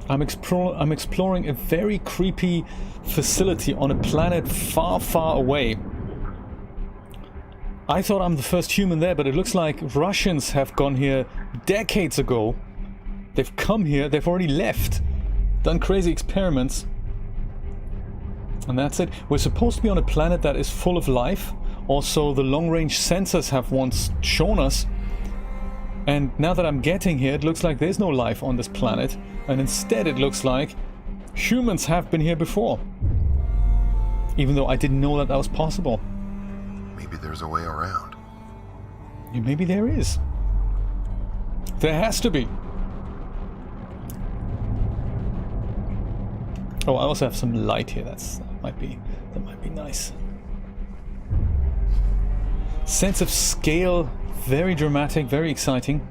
I'm exploring a very creepy facility on a planet far, far away. I thought I'm the first human there, but it looks like Russians have gone here decades ago. They've come here, they've already left, done crazy experiments, and that's it. We're supposed to be on a planet that is full of life. Also, the long-range sensors have once shown us. And now that I'm getting here, it looks like there's no life on this planet. And instead it looks like humans have been here before. Even though I didn't know that was possible. Maybe there's a way around. Yeah, maybe there is. There has to be. Oh, I also have some light here. That might be nice. Sense of scale, very dramatic, very exciting.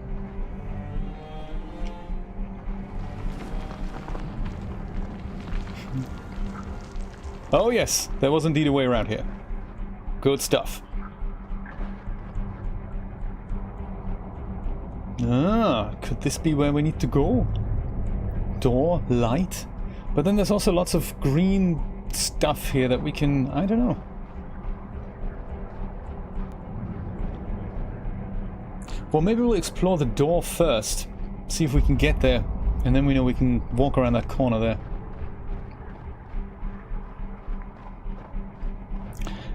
Oh yes, there was indeed a way around here. Good stuff. Ah, could this be where we need to go? Door, light. But then there's also lots of green stuff here that we can... I don't know. Well, maybe we'll explore the door first. See if we can get there. And then we know we can walk around that corner there.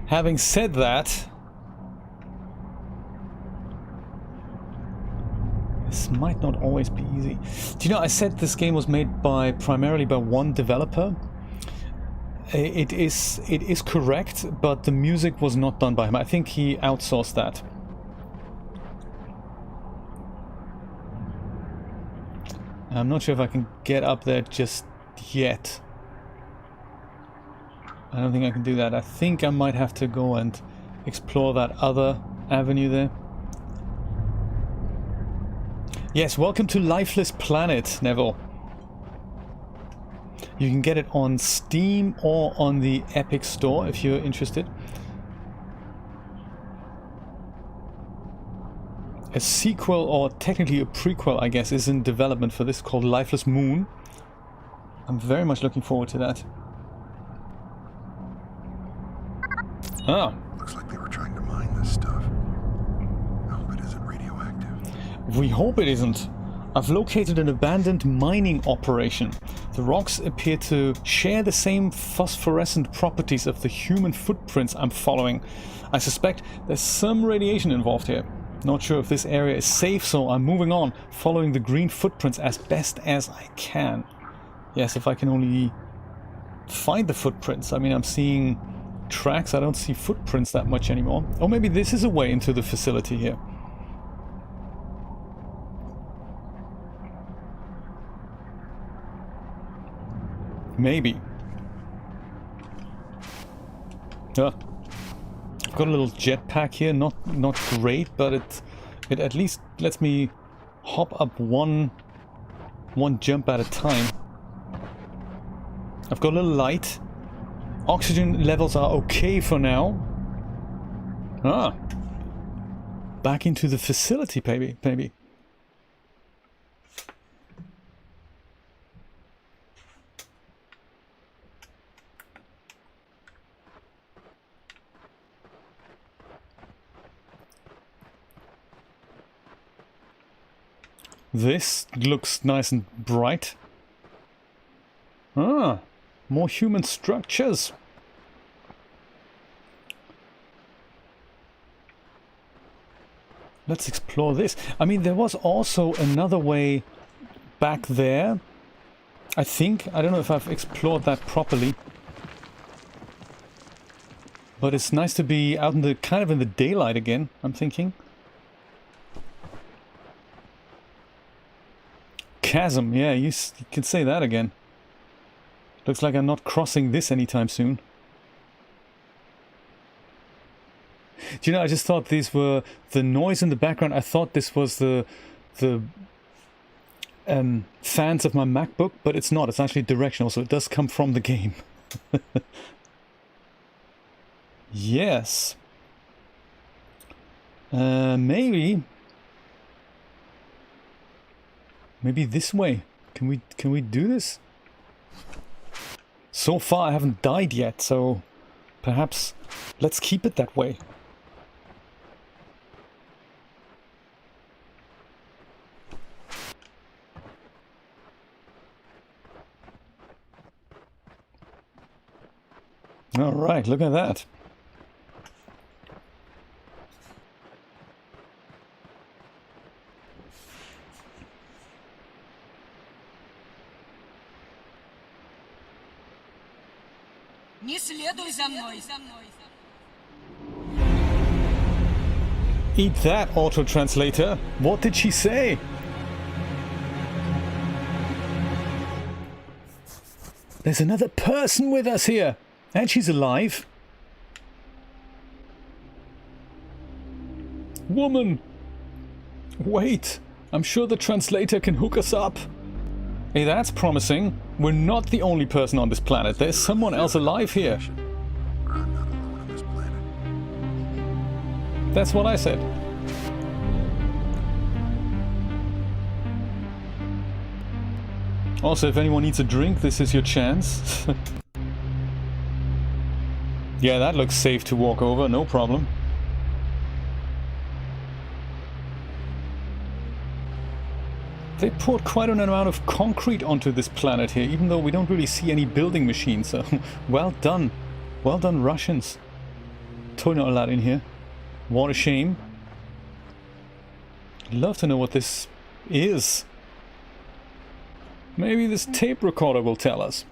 Having said that... this might not always be easy. Do you know, I said this game was made primarily by one developer. It is correct, but the music was not done by him. I think he outsourced that. I'm not sure if I can get up there just yet. I don't think I can do that. I think I might have to go and explore that other avenue there. Yes, welcome to Lifeless Planet, Neville. You can get it on Steam or on the Epic Store if you're interested. A sequel, or technically a prequel, I guess, is in development for this called Lifeless Moon. I'm very much looking forward to that. Ah. Looks like they were trying to mine this stuff. I hope it isn't radioactive. We hope it isn't. I've located an abandoned mining operation. The rocks appear to share the same phosphorescent properties of the human footprints I'm following. I suspect there's some radiation involved here. Not sure if this area is safe, so I'm moving on, following the green footprints as best as I can. Yes, if I can only find the footprints. I mean, I'm seeing tracks, I don't see footprints that much anymore. Or maybe this is a way into the facility here. Maybe. I've got a little jetpack here, not great, but it at least lets me hop up one jump at a time. I've got a little light. Oxygen levels are okay for now. Ah. Back into the facility, maybe. This looks nice and bright. Ah, more human structures. Let's explore this. I mean, there was also another way back there. I think. I don't know if I've explored that properly. But it's nice to be out in the kind of in the daylight again, I'm thinking. Chasm, yeah, you can say that again. Looks like I'm not crossing this anytime soon. Do you know, I just thought these were the noise in the background. I thought this was the fans of my MacBook, but it's not. It's actually directional, so it does come from the game. Yes. Maybe this way. Can we do this? So far I haven't died yet, so perhaps let's keep it that way. All right, look at that. Не следуй за мной. Eat that, auto-translator. What did she say? There's another person with us here. And she's alive. Woman! Wait, I'm sure the translator can hook us up. Hey, that's promising. We're not the only person on this planet. There's someone else alive here. I'm not alone on this planet. That's what I said. Also, if anyone needs a drink, this is your chance. Yeah, that looks safe to walk over, no problem. They poured quite an amount of concrete onto this planet here, even though we don't really see any building machines, so well done. Well done, Russians. Totally not allowed in here. What a shame. I'd love to know what this is. Maybe this tape recorder will tell us.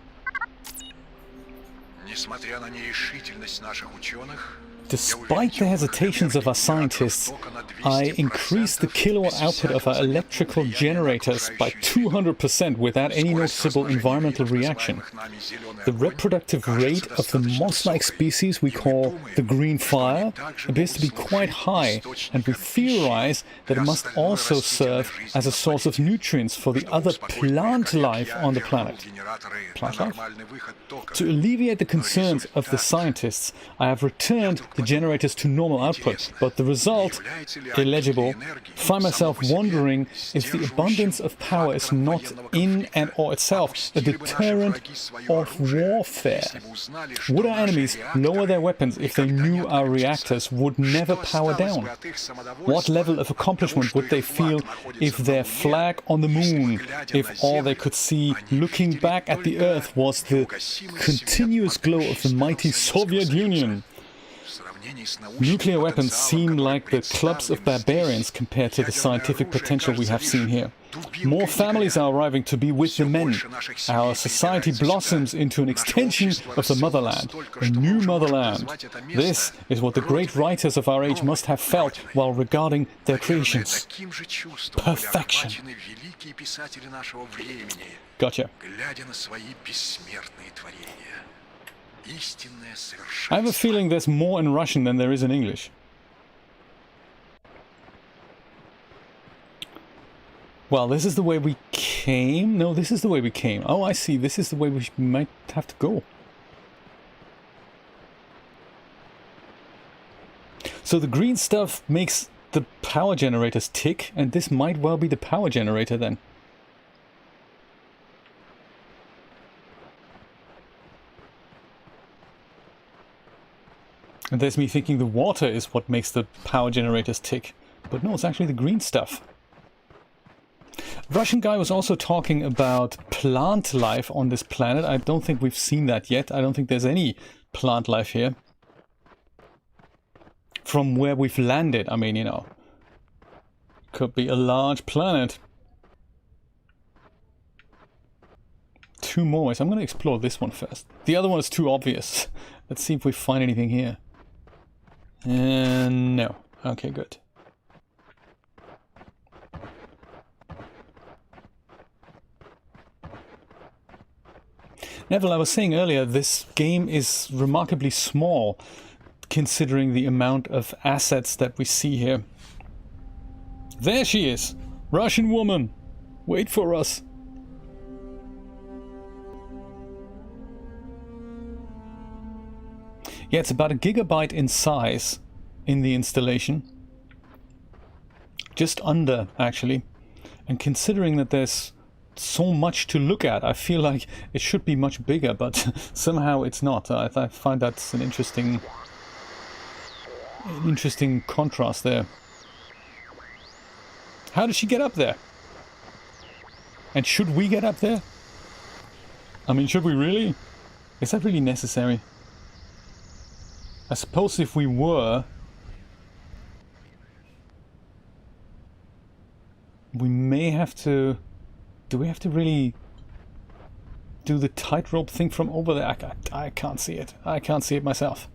Несмотря на нерешительность наших ученых, Despite the hesitations of our scientists, I increased the kilowatt output of our electrical generators by 200% without any noticeable environmental reaction. The reproductive rate of the moss-like species we call the green fire appears to be quite high, and we theorize that it must also serve as a source of nutrients for the other plant life on the planet. Plant life? To alleviate the concerns of the scientists, I have returned the generators to normal output, but the result, illegible, find myself wondering if the abundance of power is not in and or itself a deterrent of warfare. Would our enemies lower their weapons if they knew our reactors would never power down? What level of accomplishment would they feel if their flag on the moon, if all they could see looking back at the Earth was the continuous glow of the mighty Soviet Union? Nuclear weapons seem like the clubs of barbarians compared to the scientific potential we have seen here. More families are arriving to be with the men. Our society blossoms into an extension of the motherland, a new motherland. This is what the great writers of our age must have felt while regarding their creations. Perfection. Gotcha. I have a feeling there's more in Russian than there is in English. Well, this is the way we came. No, this is the way we came. Oh, I see. This is the way we might have to go. So the green stuff makes the power generators tick, and this might well be the power generator then. And there's me thinking the water is what makes the power generators tick. But no, it's actually the green stuff. Russian guy was also talking about plant life on this planet. I don't think we've seen that yet. I don't think there's any plant life here. From where we've landed, I mean, you know. Could be a large planet. 2 more. So I'm going to explore this one first. The other one is too obvious. Let's see if we find anything here. No. Okay, good. Neville, I was saying earlier, this game is remarkably small, considering the amount of assets that we see here. There she is! Russian woman! Wait for us! Yeah, it's about 1 gigabyte in size in the installation. Just under, actually. And considering that there's so much to look at, I feel like it should be much bigger, but somehow it's not. I find that's an interesting contrast there. How did she get up there? And should we get up there? I mean, should we really? Is that really necessary? I suppose if we were, we may have to... Do we have to really do the tightrope thing from over there? I can't see it. I can't see it myself.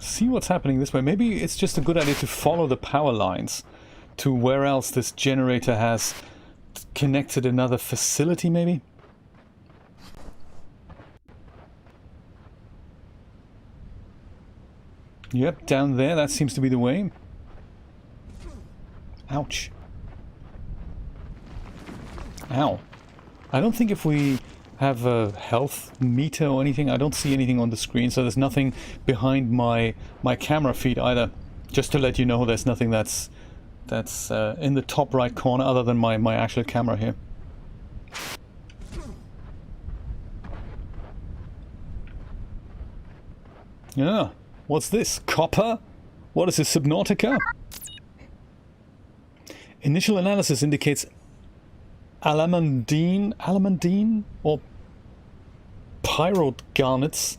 See what's happening this way. Maybe it's just a good idea to follow the power lines to where else this generator has connected another facility, maybe? Yep, down there, that seems to be the way. Ouch. Ow. I don't think if we have a health meter or anything, I don't see anything on the screen, so there's nothing behind my camera feed either. Just to let you know, there's nothing that's in the top right corner other than my actual camera here. Yeah, what's this? Copper? What is this, Subnautica? Initial analysis indicates alamandine or pyrite garnets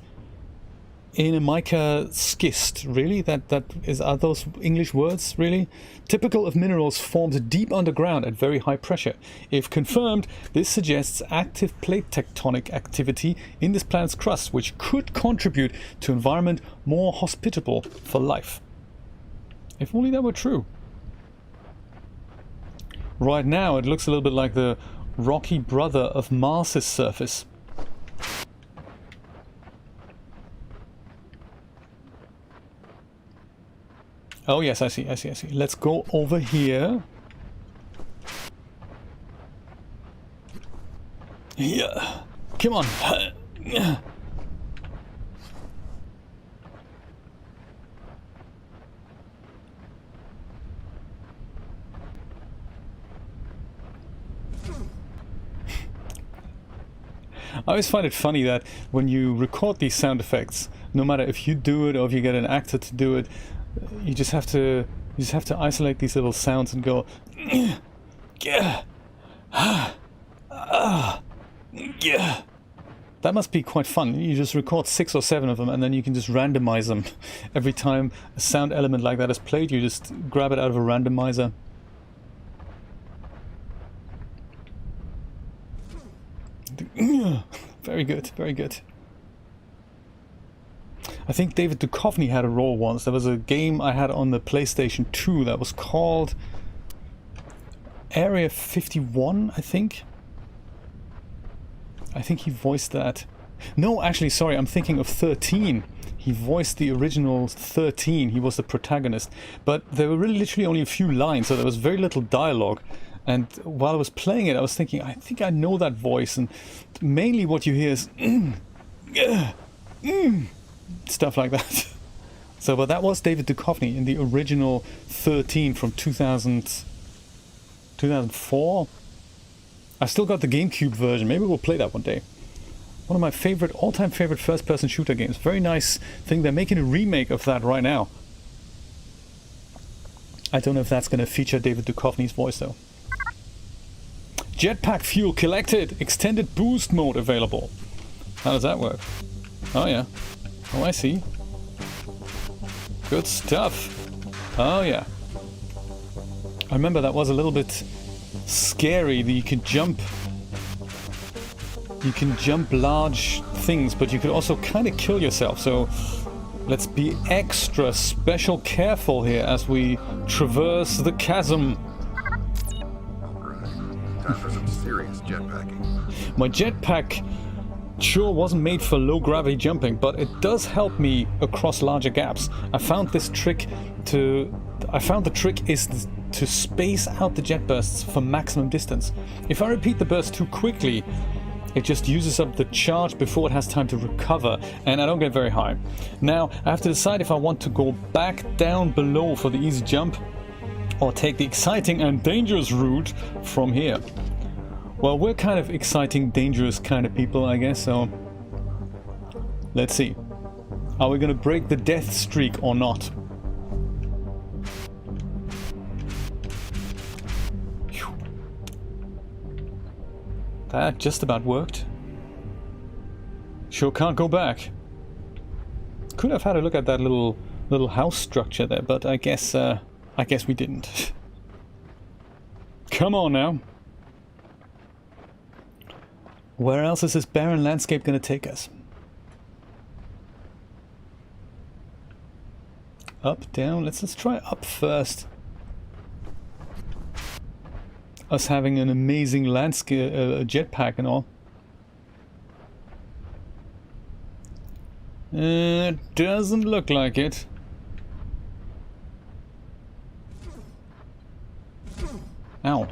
in a mica schist. Really? Are those English words, really? Typical of minerals formed deep underground at very high pressure. If confirmed, this suggests active plate tectonic activity in this planet's crust, which could contribute to an environment more hospitable for life. If only that were true. Right now it looks a little bit like the rocky brother of Mars's surface. Oh yes, I see. Let's go over here. Yeah. Come on. I always find it funny that when you record these sound effects, no matter if you do it or if you get an actor to do it, you just have to isolate these little sounds and go yeah. Yeah. That must be quite fun. You just record 6 or 7 of them and then you can just randomize them. Every time a sound element like that is played, you just grab it out of a randomizer. Very good, very good. I think David Duchovny had a role once. There was a game I had on the PlayStation 2 that was called Area 51, I think. I think he voiced that. No, actually, sorry, I'm thinking of 13. He voiced the original 13. He was the protagonist. But there were really literally only a few lines, so there was very little dialogue. And while I was playing it, I was thinking, I think I know that voice. And mainly what you hear is stuff like that. So, but that was David Duchovny in the original 13 from 2004. I still got the GameCube version. Maybe we'll play that one day. One of my favorite, all-time favorite first-person shooter games. Very nice thing. They're making a remake of that right now. I don't know if that's going to feature David Duchovny's voice though. Jetpack fuel collected. Extended boost mode available. How does that work? Oh yeah. Oh, I see. Good stuff. Oh yeah. I remember that was a little bit scary that you can jump large things, but you could also kind of kill yourself. So let's be extra special careful here as we traverse the chasm. Alright, time for some serious jetpacking. My jetpack sure wasn't made for low gravity jumping, but it does help me across larger gaps. I found the trick is to space out the jet bursts for maximum distance. If I repeat the burst too quickly, it just uses up the charge before it has time to recover, and I don't get very high. Now, I have to decide if I want to go back down below for the easy jump, or take the exciting and dangerous route from here. Well, we're kind of exciting, dangerous kind of people, I guess, so let's see. Are we gonna break the death streak or not? Phew. That just about worked. Sure can't go back. Could have had a look at that little house structure there, but I guess we didn't. Come on now. Where else is this barren landscape going to take us? Up, down. Let's try up first. Us having an amazing landscape, jetpack and all. It doesn't look like it. Ow.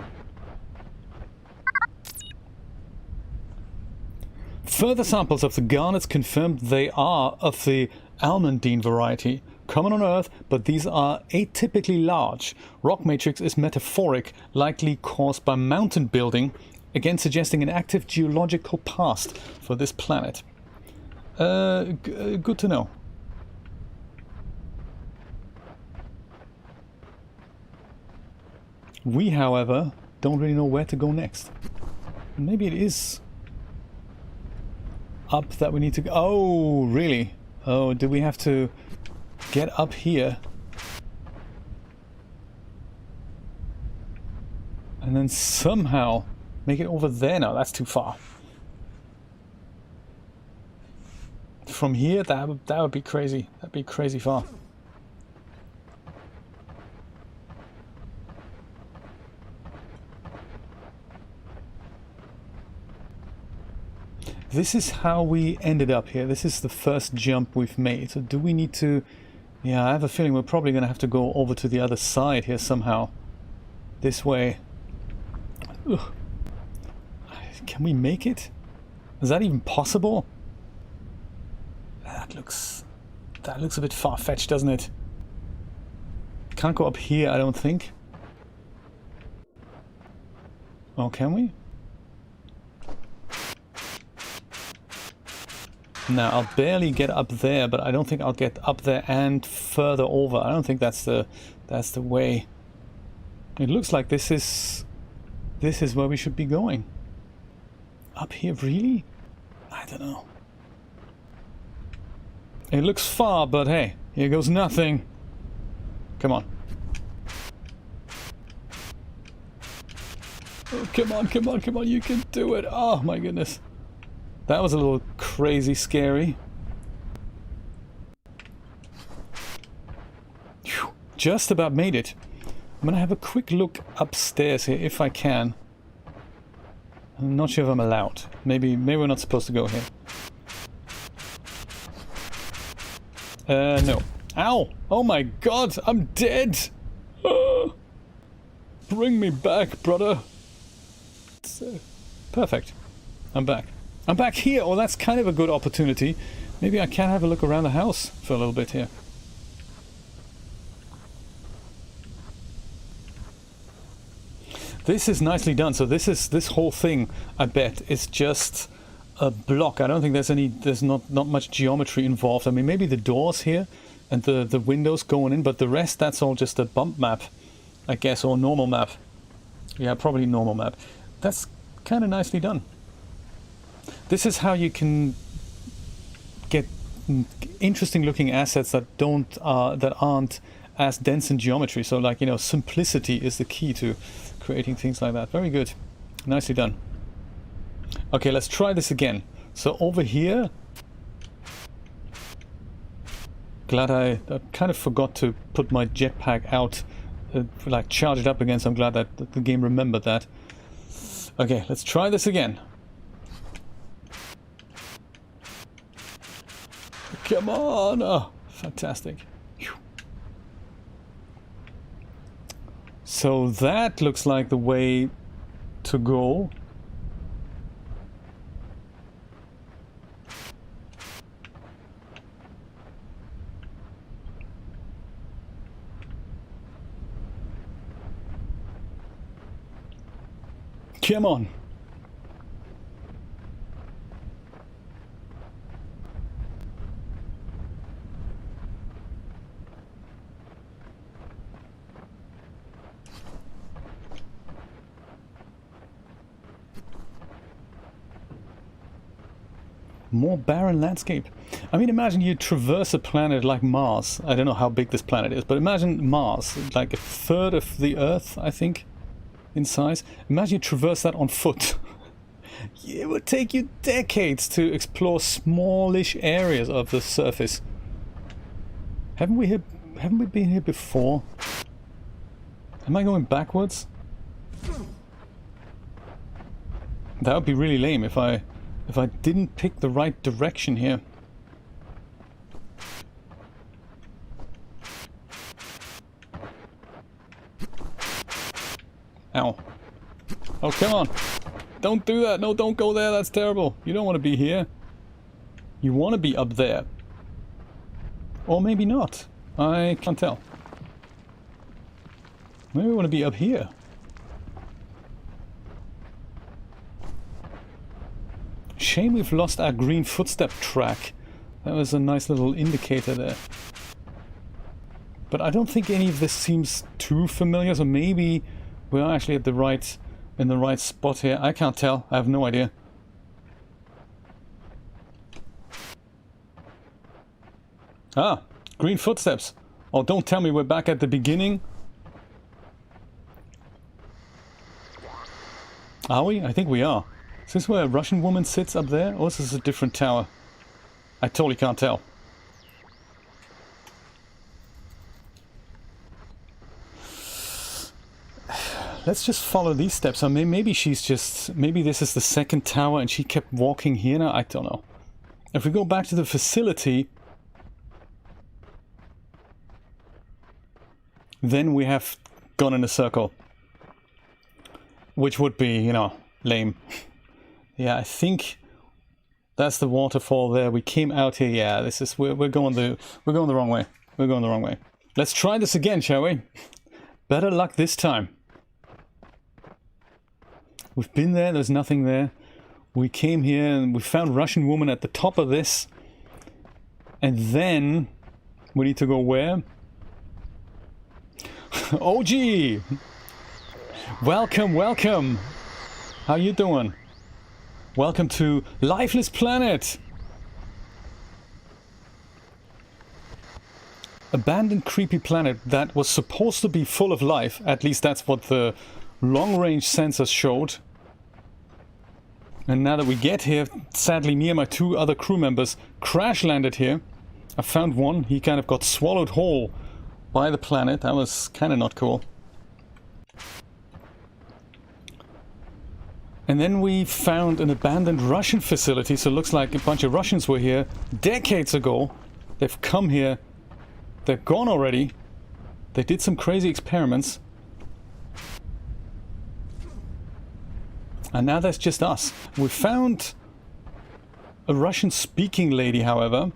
Further samples of the garnets confirmed they are of the almandine variety, common on Earth, but these are atypically large. Rock matrix is metaphoric, likely caused by mountain building, again suggesting an active geological past for this planet. Good to know. We, however, don't really know where to go next. Maybe it is up that we need to go. Oh, really? Oh, do we have to get up here? And then somehow make it over there? No, that's too far. From here, that would be crazy. That'd be crazy far. This is how we ended up here. This is the first jump we've made. So do we need to... Yeah, I have a feeling we're probably going to have to go over to the other side here somehow. This way. Ugh. Can we make it? Is that even possible? That looks a bit far-fetched, doesn't it? Can't go up here, I don't think. Oh, can we? Now, I'll barely get up there, but I don't think I'll get up there and further over. I don't think that's the way. It looks like this is where we should be going. Up here, really? I don't know. It looks far, but hey, here goes nothing. Come on. Oh, come on, come on, come on, you can do it. Oh my goodness. That was a little crazy scary. Whew, just about made it. I'm gonna have a quick look upstairs here if I can. I'm not sure if I'm allowed. Maybe we're not supposed to go here. No. Ow! Oh my god, I'm dead! Bring me back, brother. Perfect. I'm back. I'm back here! Oh, that's kind of a good opportunity. Maybe I can have a look around the house for a little bit here. This is nicely done. So this whole thing, I bet, is just a block. I don't think there's not much geometry involved. I mean, maybe the doors here and the windows going in, but the rest, that's all just a bump map, I guess, or normal map. Yeah, probably normal map. That's kind of nicely done. This is how you can get interesting looking assets that aren't as dense in geometry. So, like, you know, simplicity is the key to creating things like that. Very good. Nicely done. Okay, let's try this again. So over here, glad I kind of forgot to put my jetpack out, like charge it up again, so I'm glad that the game remembered that. Okay, let's try this again. Come on! Oh, fantastic. Whew. So that looks like the way to go. Come on. More barren landscape. I mean, imagine you traverse a planet like Mars. I don't know how big this planet is, but imagine Mars, like a third of the Earth, I think, in size. Imagine you traverse that on foot. It would take you decades to explore smallish areas of the surface. Haven't we been here before? Am I going backwards? That would be really lame if I didn't pick the right direction here. Ow. Oh, come on. Don't do that. No, don't go there. That's terrible. You don't want to be here. You want to be up there. Or maybe not. I can't tell. Maybe we want to be up here. Shame we've lost our green footstep track. That was a nice little indicator there. But I don't think any of this seems too familiar, so maybe we're actually at the in the right spot here. I can't tell. I have no idea. Ah, green footsteps. Oh, don't tell me we're back at the beginning. Are we? I think we are. Is this where a Russian woman sits up there? Or is this a different tower? I totally can't tell. Let's just follow these steps. I mean, maybe she's just... Maybe this is the second tower and she kept walking here now. I don't know. If we go back to the facility... Then we have gone in a circle. Which would be, you know, lame. Yeah, I think that's the waterfall there. We came out here. Yeah, this is... We're going the wrong way. We're going the wrong way. Let's try this again, shall we? Better luck this time. We've been there, there's nothing there. We came here and we found Russian woman at the top of this. And then we need to go where? OG! Welcome, welcome! How you doing? Welcome to Lifeless Planet! Abandoned creepy planet that was supposed to be full of life. At least that's what the long-range sensors showed. And now that we get here, sadly me and my two other crew members crash landed here. I found one, he kind of got swallowed whole by the planet. That was kind of not cool. And then we found an abandoned Russian facility, so it looks like a bunch of Russians were here decades ago. They've come here, they're gone already. They did some crazy experiments. And now that's just us. We found a Russian-speaking lady, however.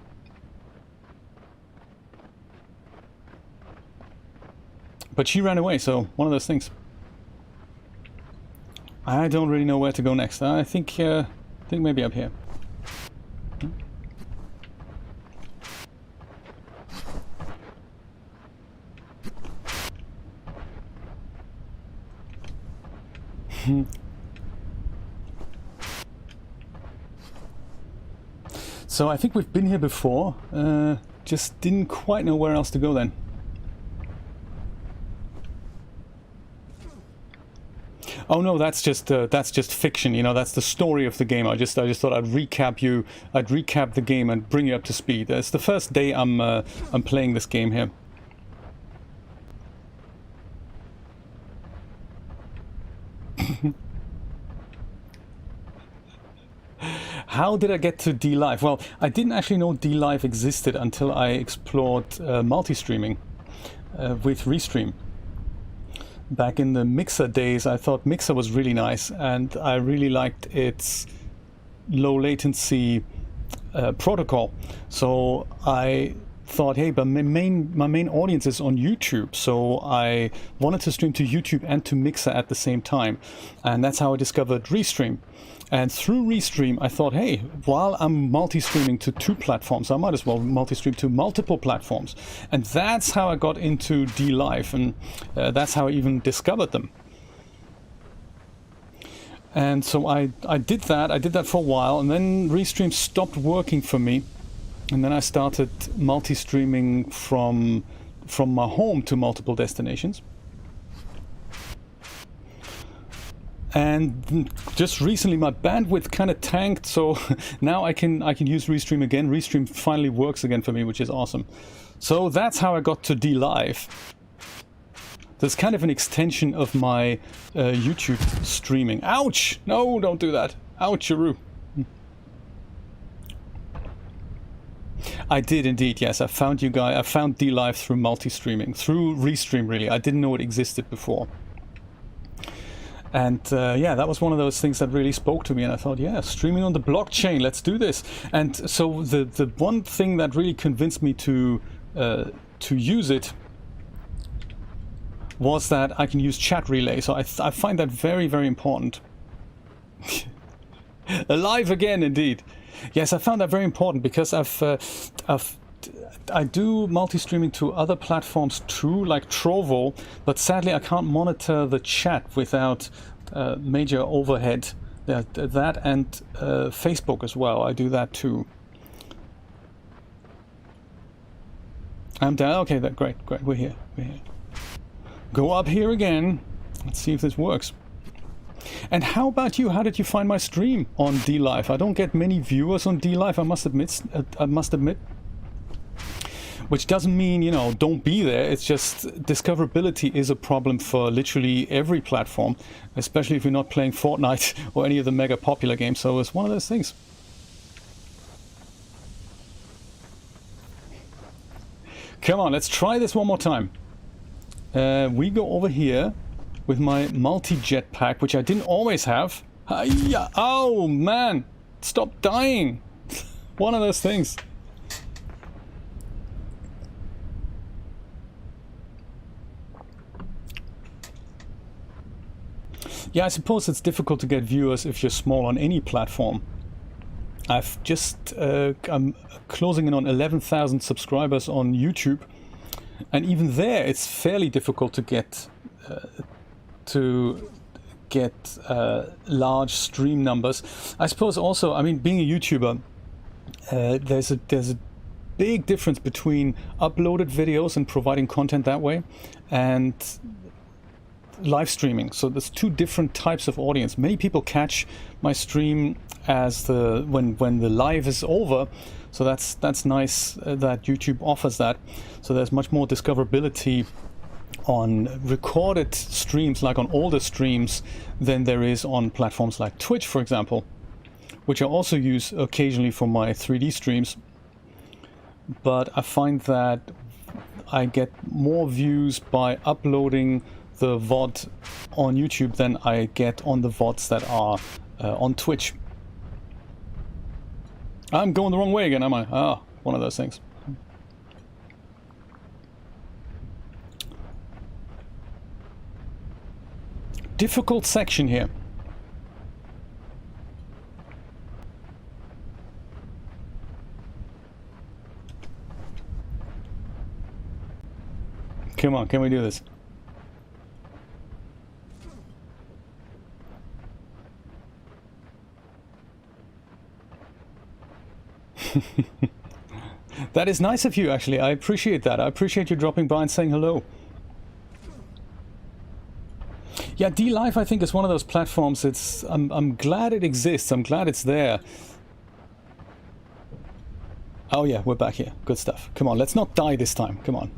But she ran away, so one of those things. I don't really know where to go next. I think maybe up here. So I think we've been here before, just didn't quite know where else to go then. Oh no, that's just fiction, you know, that's the story of the game. I just thought I'd recap the game and bring you up to speed. It's the first day I'm playing this game here. How did I get to DLive? Well, I didn't actually know DLive existed until I explored multi-streaming with Restream. Back in the Mixer days, I thought Mixer was really nice, and I really liked its low latency protocol. So I thought, hey, but my main audience is on YouTube, so I wanted to stream to YouTube and to Mixer at the same time, and that's how I discovered Restream. And through Restream, I thought, hey, while I'm multi-streaming to 2 platforms, I might as well multi-stream to multiple platforms. And that's how I got into DLive, and that's how I even discovered them. And so I did that for a while, and then Restream stopped working for me. And then I started multi-streaming from my home to multiple destinations. And just recently my bandwidth kind of tanked, so now I can use Restream again. Restream finally works again for me, which is awesome. So that's how I got to DLive. That's kind of an extension of my YouTube streaming. Ouch! No, don't do that. Oucharoo. I did indeed, yes. I found DLive through multi-streaming, through Restream really. I didn't know it existed before. And yeah, that was one of those things that really spoke to me, and I thought, yeah, streaming on the blockchain, let's do this. And so the one thing that really convinced me to use it was that I can use chat relay. So I find that very, very important. Alive again, indeed. Yes, I found that very important because I do multi-streaming to other platforms too, like Trovo, but sadly I can't monitor the chat without major overhead. That and Facebook as well, I do that too. I'm down. Okay, great. We're here. Go up here again. Let's see if this works. And how about you? How did you find my stream on DLive? I don't get many viewers on DLive, I must admit. Which doesn't mean, you know, don't be there. It's just discoverability is a problem for literally every platform, especially if you're not playing Fortnite or any of the mega popular games. So it's one of those things. Come on, let's try this one more time. We go over here with my multi-jetpack, which I didn't always have. Hi-ya! Oh man! Stop dying! One of those things. Yeah, I suppose it's difficult to get viewers if you're small on any platform. I've just I'm closing in on 11,000 subscribers on YouTube, and even there it's fairly difficult to get large stream numbers. I suppose also, I mean, being a YouTuber, there's a big difference between uploaded videos and providing content that way and live streaming. So there's two different types of audience. Many people catch my stream as when the live is over, so that's nice that YouTube offers that. So there's much more discoverability on recorded streams, like on older streams, than there is on platforms like Twitch, for example, which I also use occasionally for my 3D streams. But I find that I get more views by uploading the VOD on YouTube than I get on the VODs that are on Twitch. I'm going the wrong way again, am I? Ah, one of those things. Difficult section here. Come on, can we do this? That is nice of you, actually. I appreciate that. I appreciate you dropping by and saying hello. Yeah, DLive, I think, is one of those platforms. I'm glad it exists. I'm glad it's there. Oh yeah, we're back here. Good stuff. Come on, let's not die this time. Come on.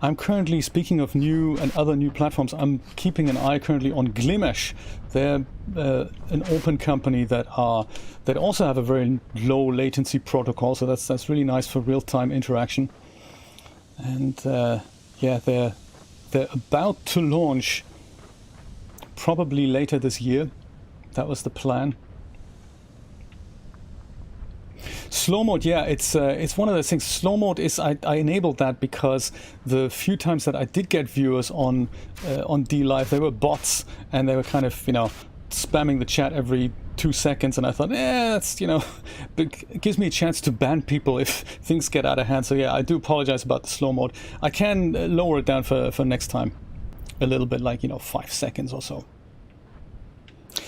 I'm currently, speaking of new and other new platforms, I'm keeping an eye currently on Glimesh. They're an open company that also have a very low latency protocol, so that's really nice for real-time interaction. And yeah, they're about to launch probably later this year. That was the plan. Slow mode, yeah, it's one of those things. Slow mode is, I enabled that because the few times that I did get viewers on DLive, they were bots, and they were kind of, you know, spamming the chat every 2 seconds, and I thought, that's, you know, it gives me a chance to ban people if things get out of hand. So yeah, I do apologize about the slow mode. I can lower it down for next time a little bit, like, you know, 5 seconds or so.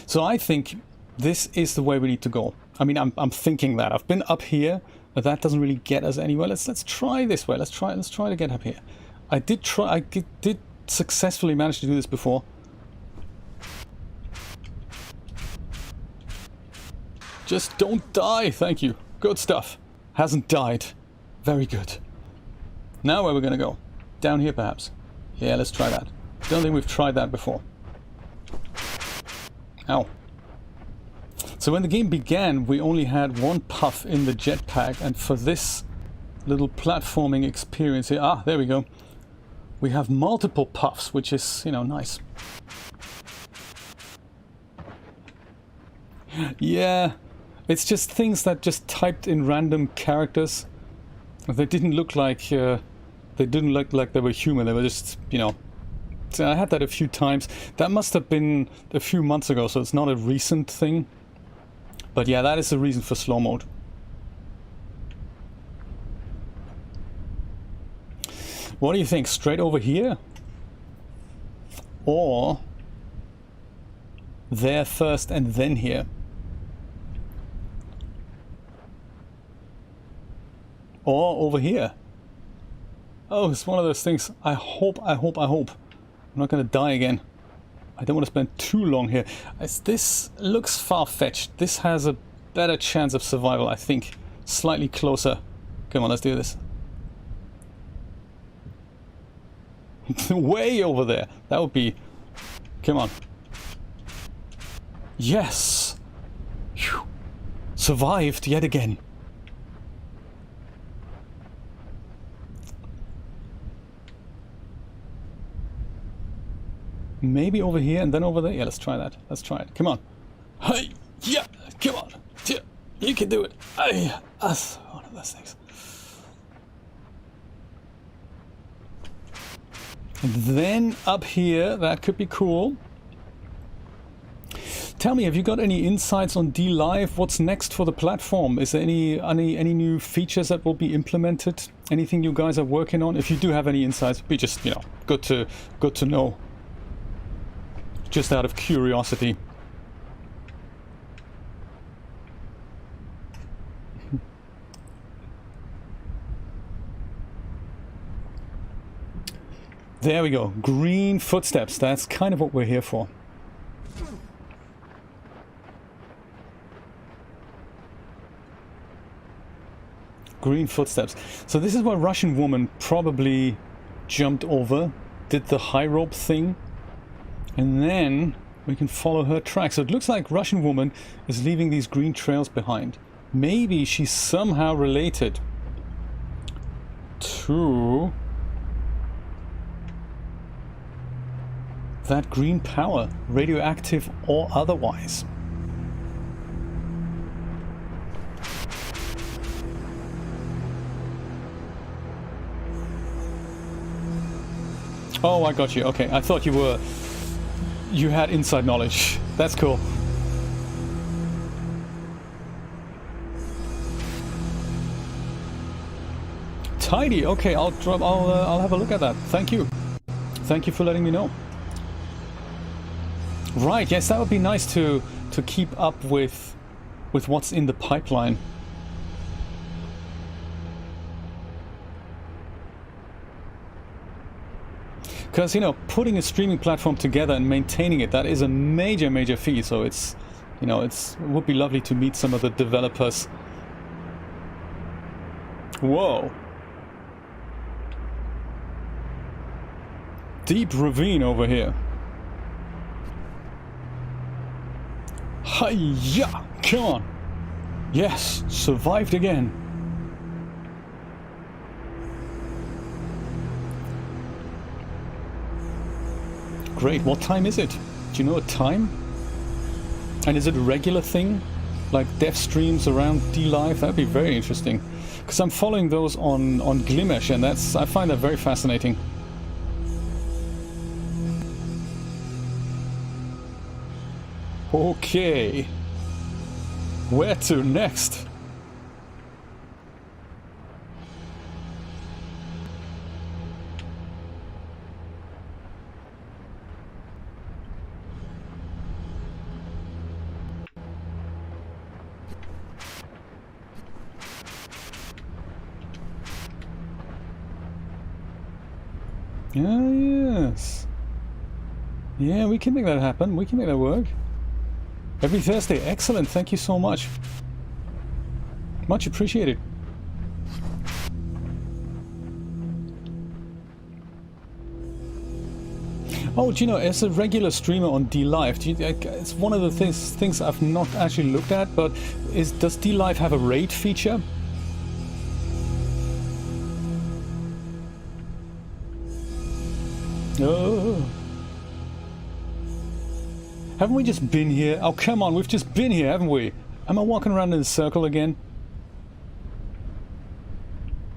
So I think this is the way we need to go. I mean, I'm thinking that. I've been up here, but that doesn't really get us anywhere. Let's try this way. Let's try to get up here. I did successfully manage to do this before. Just don't die, thank you. Good stuff. Hasn't died. Very good. Now where we're gonna go? Down here perhaps. Yeah, let's try that. Don't think we've tried that before. Ow. So when the game began, we only had one puff in the jetpack, and for this little platforming experience here, there we go. we have multiple puffs, which is, you know, nice. Yeah, it's just things that just typed in random characters. They didn't look like they were human. They were just, you know. So I had that a few times. That must have been a few months ago, so it's not a recent thing. But yeah, that is the reason for slow mode. What do you think? Straight over here? Or there first and then here? Or over here? Oh, it's one of those things. I hope I'm not going to die again. I don't want to spend too long here. This looks far-fetched. This has a better chance of survival, I think. Slightly closer. Come on, let's do this. Way over there. That would be... Come on. Yes! Whew. Survived yet again. Maybe over here and then over there. Yeah, let's try that. Let's try it. Come on. Hey, yeah, come on. Yeah, you can do it. Hey, that's one of those things. And then up here, that could be cool. Tell me, have you got any insights on DLive? What's next for the platform? Is there any new features that will be implemented? Anything you guys are working on? If you do have any insights, it'd be just, you know, good to know. Just out of curiosity. There we go. Green footsteps. That's kind of what we're here for. Green footsteps. So this is where Russian woman probably jumped over, did the high rope thing. And then we can follow her tracks. So it looks like Russian woman is leaving these green trails behind. Maybe she's somehow related to that green power, radioactive or otherwise. Oh, I got you. Okay, I thought you had inside knowledge. That's cool. Tidy. Okay, I'll have a look at that. Thank you. Thank you for letting me know. Right. Yes, that would be nice to keep up with what's in the pipeline. Because, you know, putting a streaming platform together and maintaining it, that is a major feat. So it's, you know, it would be lovely to meet some of the developers. Whoa. Deep ravine over here. Hi-ya! Come on! Yes, survived again. Great, what time is it? Do you know a time? And is it a regular thing? Like dev streams around DLive? That'd be very interesting. Because I'm following those on Glimesh, and I find that very fascinating. Okay. Where to next? Ah, yes. Yeah, we can make that happen. We can make that work. Every Thursday. Excellent. Thank you so much. Much appreciated. Oh, do you know, as a regular streamer on DLive, it's one of the things I've not actually looked at, but does DLive have a raid feature? Oh. Haven't we just been here? Oh, come on, we've just been here, haven't we? Am I walking around in a circle again?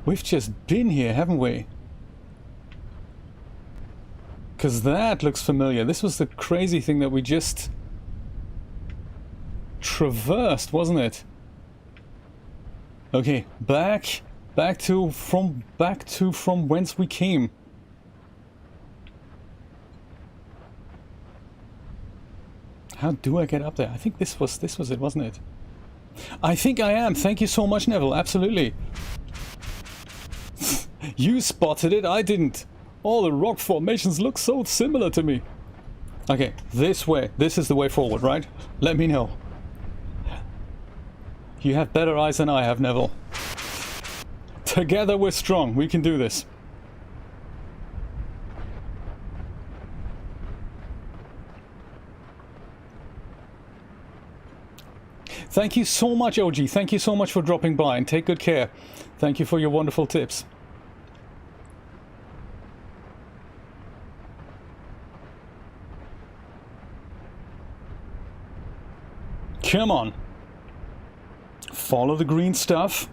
We've just been here, haven't we? Because that looks familiar. This was the crazy thing that we just traversed, wasn't it? Okay, back to from whence we came. How do I get up there? I think this was it, wasn't it? I think I am. Thank you so much, Neville. Absolutely. You spotted it. I didn't. All the rock formations look so similar to me. Okay, this way. This is the way forward, right? Let me know. You have better eyes than I have, Neville. Together we're strong. We can do this. Thank you so much, OG. Thank you so much for dropping by, and take good care. Thank you for your wonderful tips. Come on. Follow the green stuff.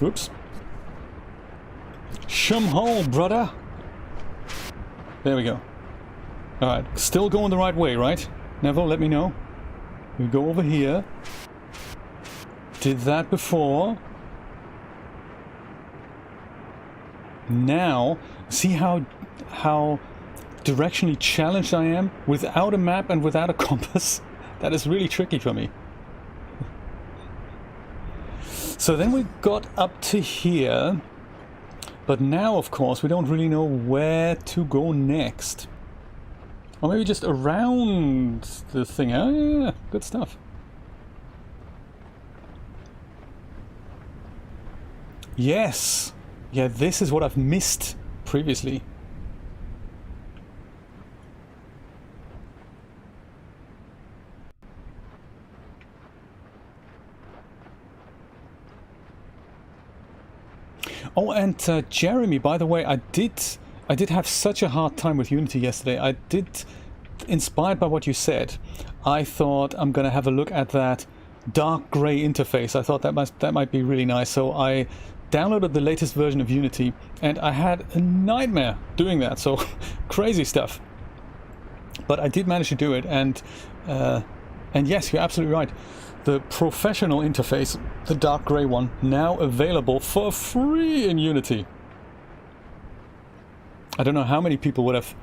Oops. Shum hole, brother. There we go. Alright, still going the right way, right? Neville, let me know. We go over here. Did that before. Now, see how directionally challenged I am without a map and without a compass? That is really tricky for me. So then we got up to here. But now, of course, we don't really know where to go next. Or maybe just around the thing. Oh, yeah, good stuff. Yes! Yeah, this is what I've missed previously. Oh, and Jeremy, by the way, I did have such a hard time with Unity yesterday. Inspired by what you said, I thought I'm gonna have a look at that dark grey interface. I thought that might be really nice. So I downloaded the latest version of Unity, and I had a nightmare doing that. So crazy stuff. But I did manage to do it, and yes, you're absolutely right. The professional interface, the dark grey one, now available for free in Unity. I don't know how many people would have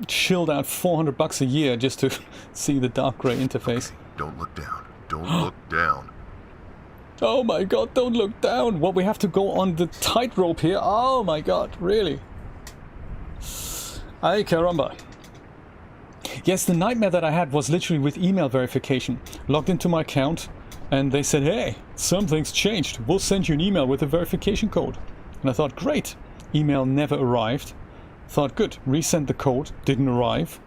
shilled out $400 a year just to see the dark grey interface. Okay, don't look down. Don't look down. Oh my god, don't look down! What, we have to go on the tightrope here? Oh my god, really? Ay caramba. Yes, the nightmare that I had was literally with email verification. Logged into my account, and they said, hey, something's changed. We'll send you an email with a verification code. And I thought, great. Email never arrived. Thought, good. Resend the code. Didn't arrive.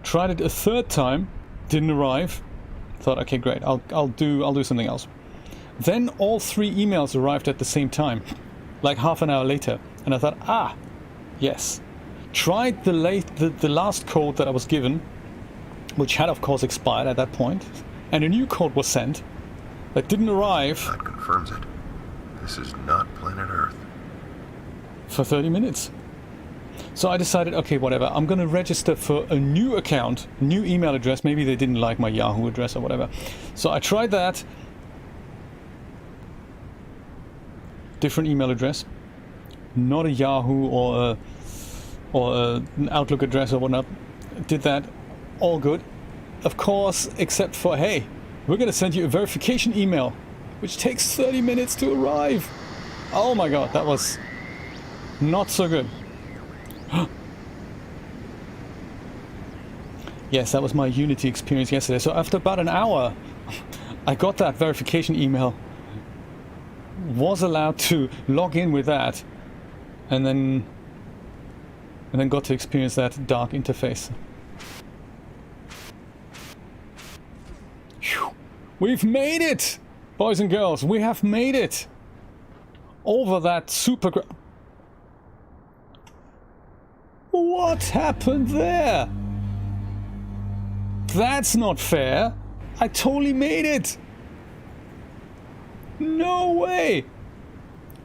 Tried it a third time. Didn't arrive. Thought, okay, great. I'll do something else. Then all 3 emails arrived at the same time, like half an hour later. And I thought, ah, yes. Tried the last code that I was given, which had of course expired at that point, and a new code was sent that didn't arrive. That confirms it. This is not planet Earth. For 30 minutes. So I decided, okay, whatever, I'm gonna register for a new account, new email address. Maybe they didn't like my Yahoo address or whatever. So I tried that. Different email address. Not a Yahoo or an Outlook address or whatnot. Did that, all good. Of course, except for, hey, we're gonna send you a verification email, which takes 30 minutes to arrive. Oh my god, that was not so good. Yes, that was my Unity experience yesterday. So after about an hour, I got that verification email, was allowed to log in with that, and then got to experience that dark interface. Whew. We've made it! Boys and girls, we have made it! Over that super... What happened there? That's not fair. I totally made it. No way.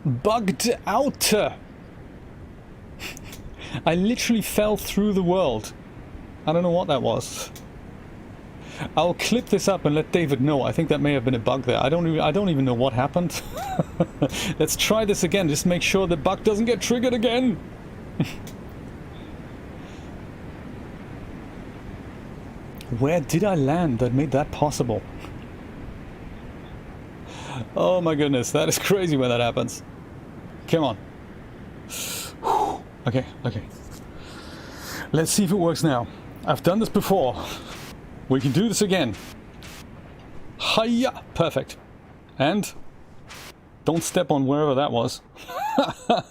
Bugged out. I literally fell through the world. I don't know what that was. I'll clip this up and let David know. I think that may have been a bug there. I don't even know what happened. Let's try this again. Just make sure the bug doesn't get triggered again. Where did I land that made that possible? Oh my goodness, that is crazy when that happens. Come on. Okay, okay. Let's see if it works now. I've done this before. We can do this again. Hiya! Perfect. And don't step on wherever that was.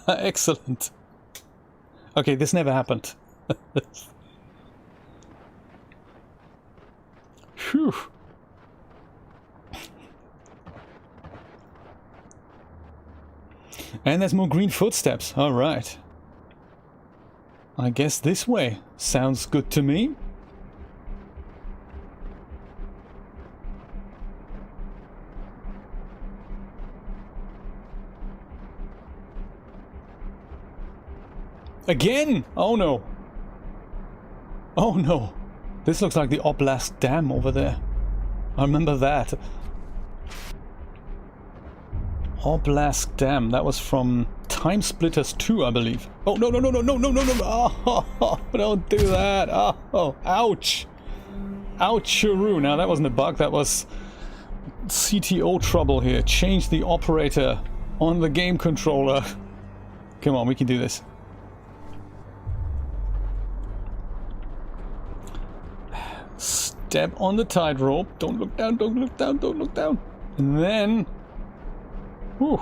Excellent. Okay, this never happened. Phew. And there's more green footsteps. All right. I guess this way sounds good to me. Again! Oh no. Oh no. This looks like the Oblast Dam over there. I remember that. Oblast Dam. That was from Time Splitters 2, I believe. Oh, no, no, no, no, no, no, no, no. Oh, don't do that. Oh, ouch. Ouch-a-roo. Now, that wasn't a bug. That was CTO trouble here. Change the operator on the game controller. Come on, we can do this. Step on the tightrope. Don't look down, don't look down, don't look down. And then... Whew.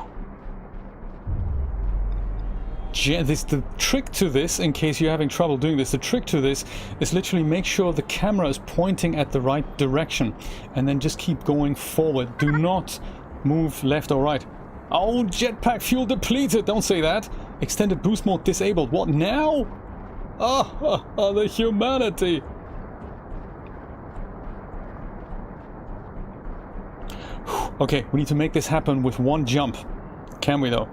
The trick to this, in case you're having trouble doing this, the trick to this is literally make sure the camera is pointing at the right direction. And then just keep going forward. Do not move left or right. Oh, jetpack fuel depleted. Don't say that. Extended boost mode disabled. What now? Oh, the humanity. Okay, we need to make this happen with one jump. Can we though?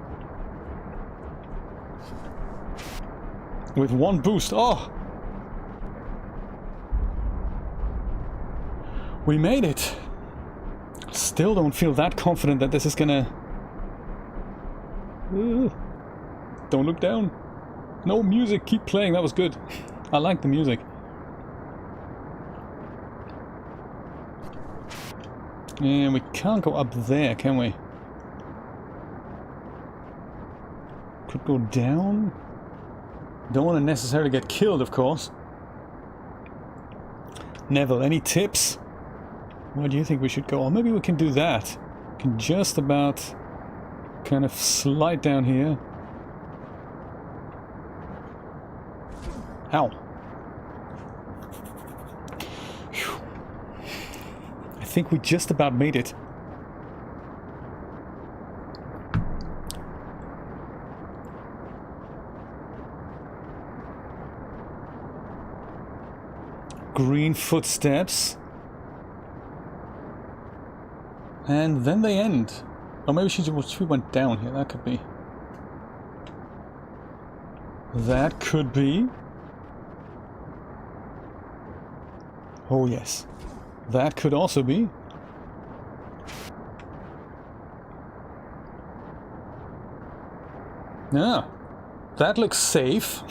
With one boost. Oh! We made it. Still don't feel that confident that this is gonna... Don't look down. No music, keep playing, that was good. I like the music. And we can't go up there, can we? Could go down. Don't want to necessarily get killed, of course. Neville, any tips? Where do you think we should go? Or maybe we can do that. We can just about kind of slide down here. Ow. Whew. I think we just about made it. Green footsteps. And then they end. Or maybe she went down here. That could be. That could be. Oh yes. That could also be. Ah, that looks safe.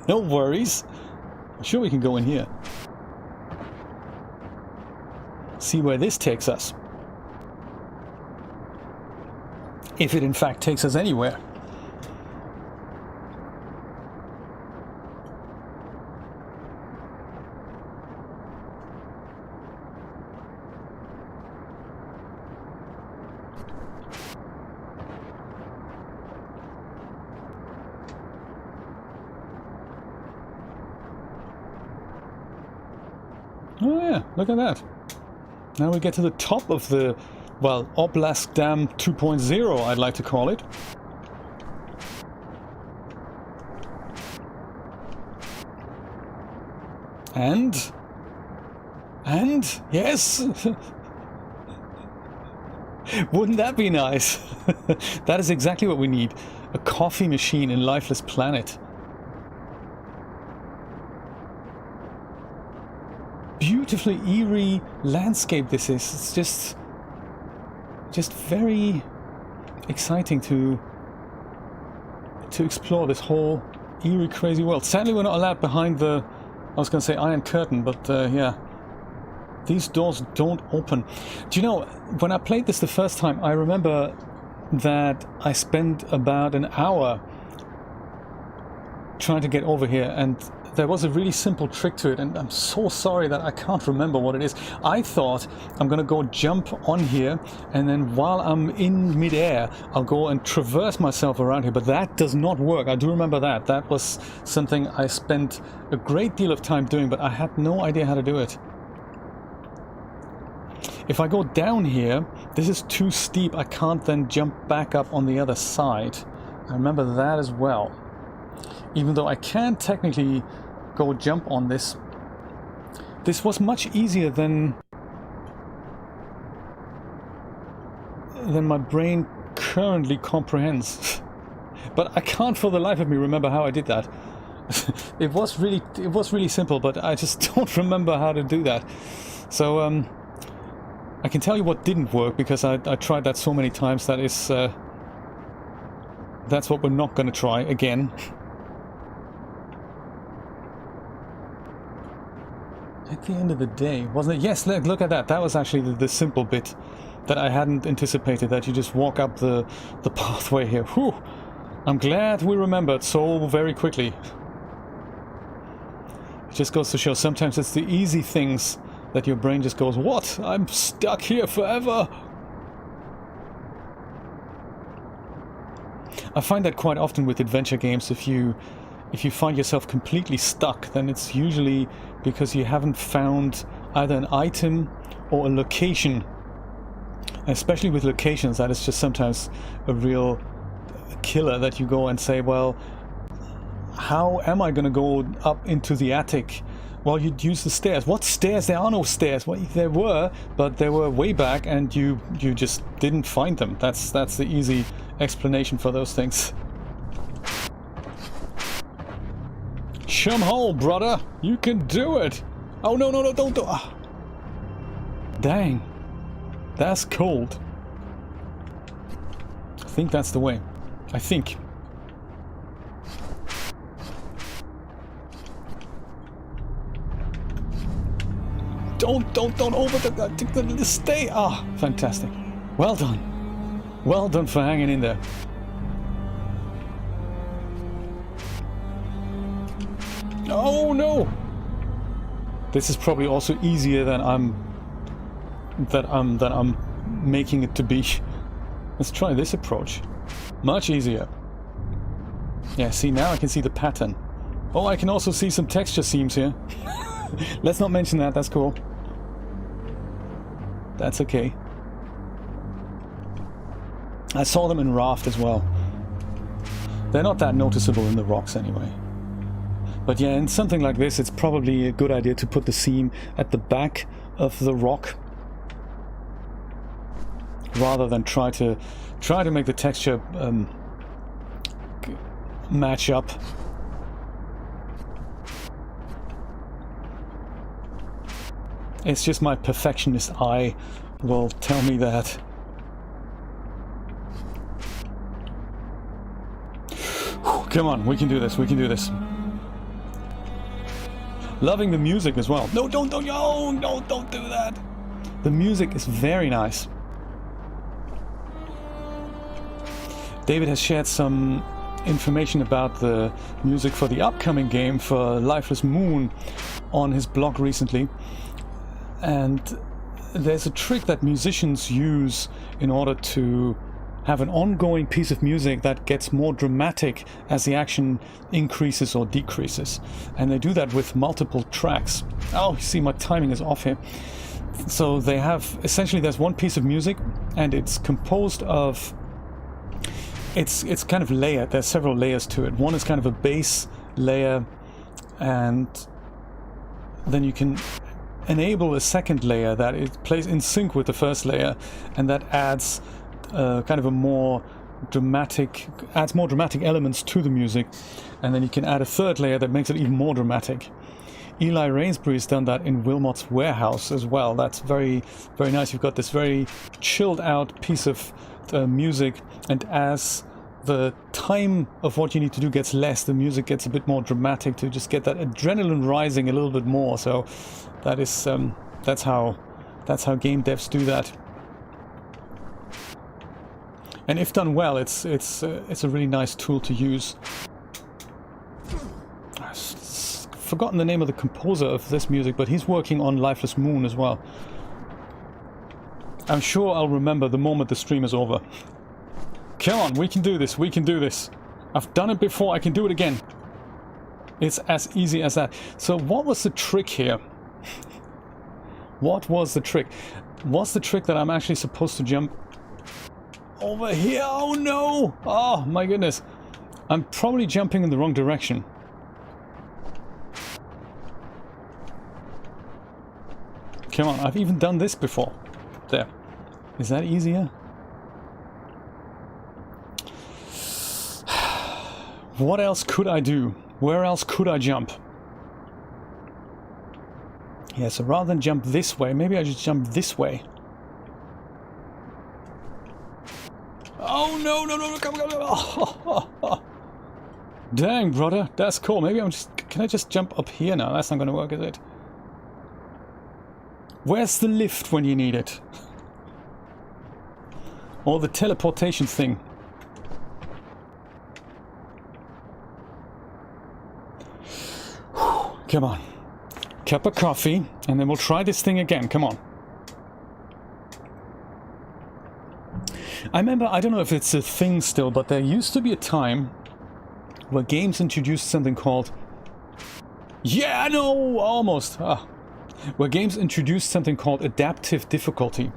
No worries. I'm sure we can go in here. See where this takes us. If it in fact takes us anywhere. Oh yeah, look at that. Now we get to the top of the, well, Oblast Dam 2.0, I'd like to call it. And, yes! Wouldn't that be nice? That is exactly what we need. A coffee machine in Lifeless Planet. Beautifully eerie landscape this is. It's just very exciting to explore this whole eerie, crazy world. Sadly, we're not allowed behind the, I was going to say iron curtain, but yeah. These doors don't open. Do you know, when I played this the first time, I remember that I spent about an hour trying to get over here, and there was a really simple trick to it, and I'm so sorry that I can't remember what it is. I thought I'm gonna go jump on here, and then while I'm in midair, I'll go and traverse myself around here, but that does not work. I do remember that. That was something I spent a great deal of time doing, but I had no idea how to do it. If I go down here, this is too steep. I can't then jump back up on the other side. I remember that as well. Even though I can technically go jump on this. This was much easier than my brain currently comprehends. But I can't for the life of me remember how I did that. It was really simple, but I just don't remember how to do that. So I can tell you what didn't work, because I tried that so many times. That is that's what we're not going to try again. At the end of the day, wasn't it? Yes, look at that. That was actually the simple bit that I hadn't anticipated, that you just walk up the pathway here. Whew! I'm glad we remembered so very quickly. It just goes to show, sometimes it's the easy things that your brain just goes, what? I'm stuck here forever! I find that quite often with adventure games. If you find yourself completely stuck, then it's usually because you haven't found either an item or a location. Especially with locations, that is just sometimes a real killer, that you go and say, well, how am I going to go up into the attic? Well, you'd use the stairs. What stairs? There are no stairs. Well, there were, but they were way back, and you just didn't find them. That's the easy explanation for those things. Shum hole, brother. You can do it. Oh, no, don't do... Ah. Dang. That's cold. I think that's the way. I think. Don't over the stay. Ah, fantastic. Well done. Well done for hanging in there. Oh no! This is probably also easier than I'm making it to be. Let's try this approach. Much easier. Yeah, see, now I can see the pattern. Oh, I can also see some texture seams here. Let's not mention that, that's cool. That's okay. I saw them in Raft as well. They're not that noticeable in the rocks anyway. But yeah, in something like this, it's probably a good idea to put the seam at the back of the rock, rather than try to make the texture match up. It's just my perfectionist eye will tell me that. Come on, we can do this, we can do this. Loving the music as well. No, don't do that. The music is very nice. David has shared some information about the music for the upcoming game for Lifeless Moon on his blog recently. And there's a trick that musicians use in order to have an ongoing piece of music that gets more dramatic as the action increases or decreases. And they do that with multiple tracks. Oh, you see, my timing is off here. So they have, essentially there's one piece of music, and it's composed of, it's kind of layered. There's several layers to it. One is kind of a bass layer, and then you can enable a second layer that it plays in sync with the first layer, and that adds kind of a more dramatic elements to the music. And then you can add a third layer that makes it even more dramatic. Eli Rainsbury's done that in Wilmot's Warehouse as well. That's very, very nice. You've got this very chilled out piece of music, and as the time of what you need to do gets less, the music gets a bit more dramatic to just get that adrenaline rising a little bit more. So that is that's how game devs do that. And if done well, it's a really nice tool to use. I've forgotten the name of the composer of this music, but he's working on Lifeless Moon as well. I'm sure I'll remember the moment the stream is over. Come on, we can do this, we can do this. I've done it before, I can do it again. It's as easy as that. So what was the trick here? What was the trick? Was the trick that I'm actually supposed to jump over here? Oh no! Oh my goodness. I'm probably jumping in the wrong direction. Come on, I've even done this before. There. Is that easier? What else could I do? Where else could I jump? Yeah, so rather than jump this way, maybe I just jump this way. Oh no, no, no, come, come, come. Oh. Dang, brother, that's cool. Maybe can I just jump up here now? That's not gonna work, is it? Where's the lift when you need it? Or the teleportation thing? Come on. Cup of coffee, and then we'll try this thing again. Come on. I remember, I don't know if it's a thing still, but there used to be a time where games introduced something called... Yeah, no, almost. Where games introduced something called adaptive difficulty.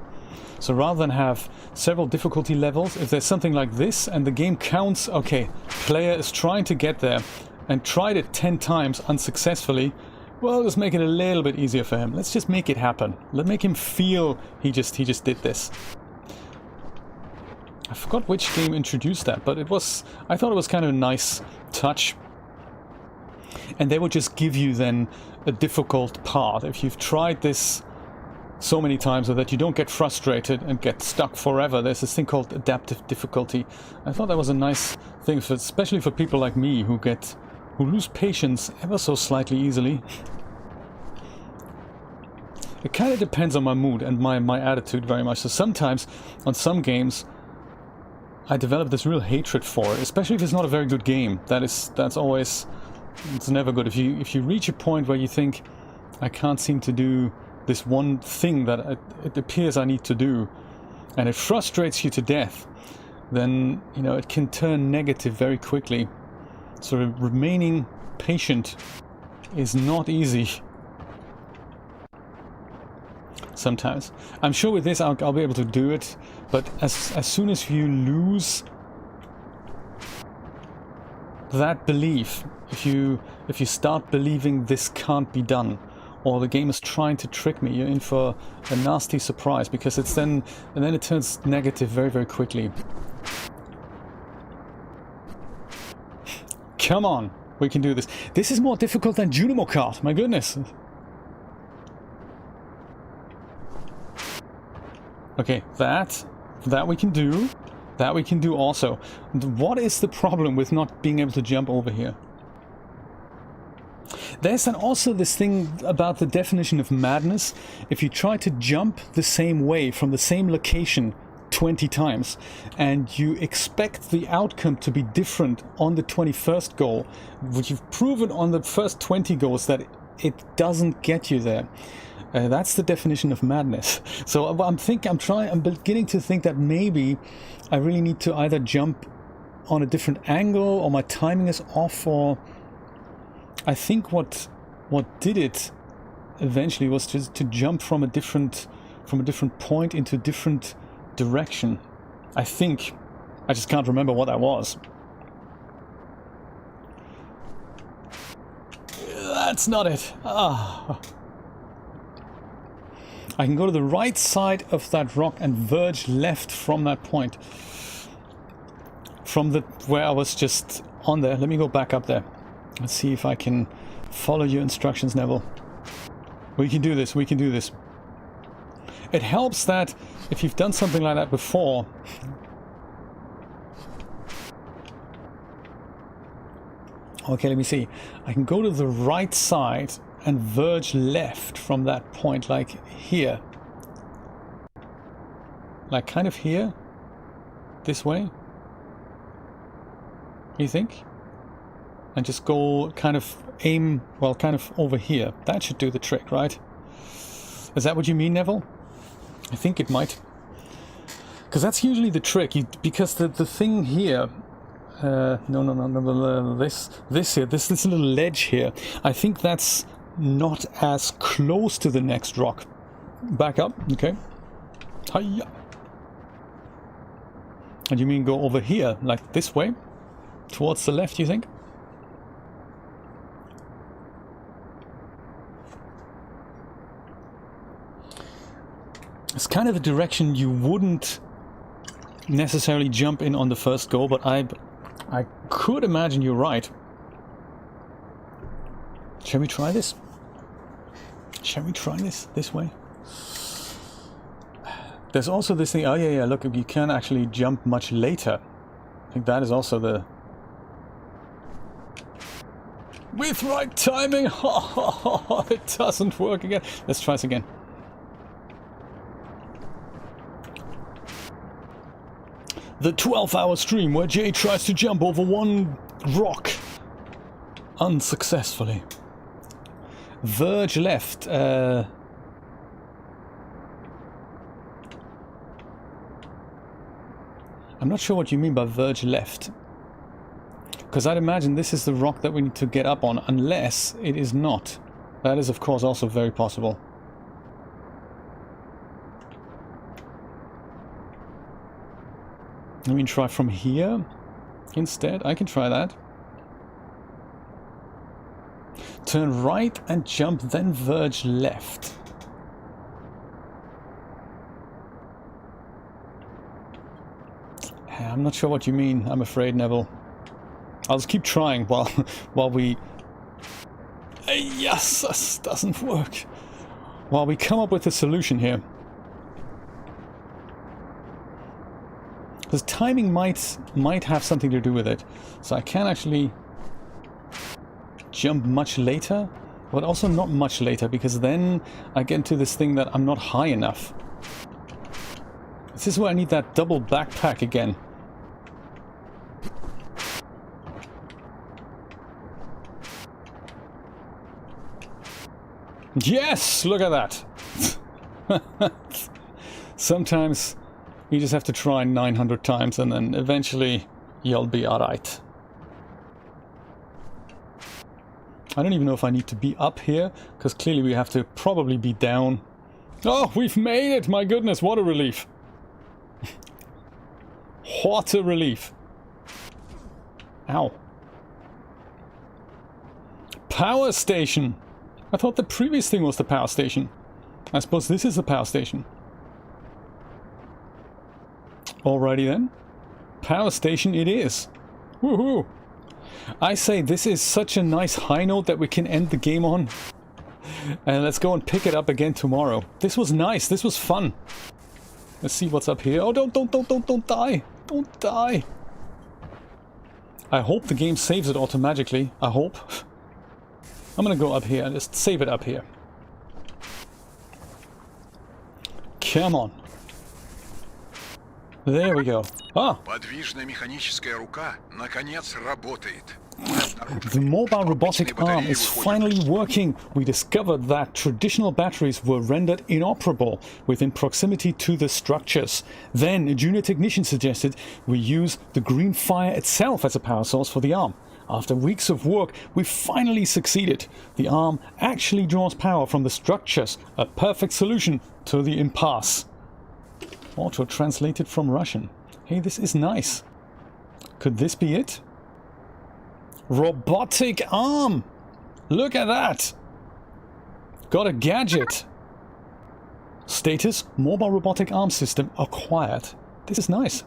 So rather than have several difficulty levels, if there's something like this and the game counts, okay, player is trying to get there and tried it 10 times unsuccessfully, well, let's make it a little bit easier for him. Let's just make it happen. Let's make him feel he just did this. I forgot which game introduced that, but I thought it was kind of a nice touch. And they would just give you then a difficult part. If you've tried this so many times so that you don't get frustrated and get stuck forever, there's this thing called adaptive difficulty. I thought that was a nice thing, especially for people like me who lose patience ever so slightly easily. It kind of depends on my mood and my attitude very much. So sometimes on some games I develop this real hatred for it, especially if it's not a very good game. That's always, it's never good. If you reach a point where you think, I can't seem to do this one thing that it appears I need to do, and it frustrates you to death, then it can turn negative very quickly. So remaining patient is not easy. Sometimes. I'm sure with this I'll be able to do it, but as soon as you lose that belief, if you start believing this can't be done, or the game is trying to trick me, you're in for a nasty surprise, because then it turns negative very, very quickly. Come on, we can do this. This is more difficult than Junimo Kart, my goodness. Okay, that we can do. That we can do also. What is the problem with not being able to jump over here? There's then also this thing about the definition of madness. If you try to jump the same way from the same location 20 times and you expect the outcome to be different on the 21st goal, which you've proven on the first 20 goals that it doesn't get you there. That's the definition of madness. So I'm beginning to think that maybe I really need to either jump on a different angle, or my timing is off, or I think what did it eventually was just to jump from a different point into a different direction. I think. I just can't remember what that was. That's not it. Ah. I can go to the right side of that rock and verge left from that point. From where I was just on there. Let me go back up there. Let's see if I can follow your instructions, Neville. We can do this, we can do this. It helps that if you've done something like that before... Okay, let me see. I can go to the right side and verge left from that point, like here. Like kind of here? This way? You think? And just go kind of aim, well, kind of over here. That should do the trick, right? Is that what you mean, Neville? I think it might. Because that's usually the trick, because the thing here... no, this here, this little ledge here, I think that's not as close to the next rock. Back up, okay. Hiya. And you mean go over here, like this way? Towards the left, you think? It's kind of a direction you wouldn't necessarily jump in on the first go, but I could imagine you're right. Shall we try this? Shall we try this way? There's also this thing, oh yeah, look, you can actually jump much later. I think that is also the... With right timing! It doesn't work again. Let's try this again. The 12-hour stream where Jay tries to jump over one rock. Unsuccessfully. Verge left. I'm not sure what you mean by verge left. Because I'd imagine this is the rock that we need to get up on, unless it is not. That is, of course, also very possible. Let me try from here instead. I can try that. Turn right and jump, then verge left. I'm not sure what you mean, I'm afraid, Neville. I'll just keep trying while we... Yes, this doesn't work. While we come up with a solution here. Because timing might have something to do with it. So I can actually jump much later, but also not much later, because then I get into this thing that I'm not high enough. This is where I need that double backpack again. Yes! Look at that! Sometimes you just have to try 900 times and then eventually you'll be alright. I don't even know if I need to be up here, because clearly we have to probably be down. Oh, we've made it! My goodness, what a relief! What a relief! Ow. Power station! I thought the previous thing was the power station. I suppose this is the power station. Alrighty then. Power station it is. Woohoo! I say this is such a nice high note that we can end the game on. And let's go and pick it up again tomorrow. This was nice. This was fun. Let's see what's up here. Oh, don't die. Don't die. I hope the game saves it automatically. I hope. I'm gonna go up here and just save it up here. Come on. There we go. Ah! Подвижная механическая рука наконец работает. The mobile robotic arm is finally working. We discovered that traditional batteries were rendered inoperable within proximity to the structures. Then a junior technician suggested we use the green fire itself as a power source for the arm. After weeks of work, we finally succeeded. The arm actually draws power from the structures, a perfect solution to the impasse. Auto translated from Russian. Hey, this is nice. Could this be it? Robotic arm! Look at that! Got a gadget! Status, mobile robotic arm system acquired. This is nice.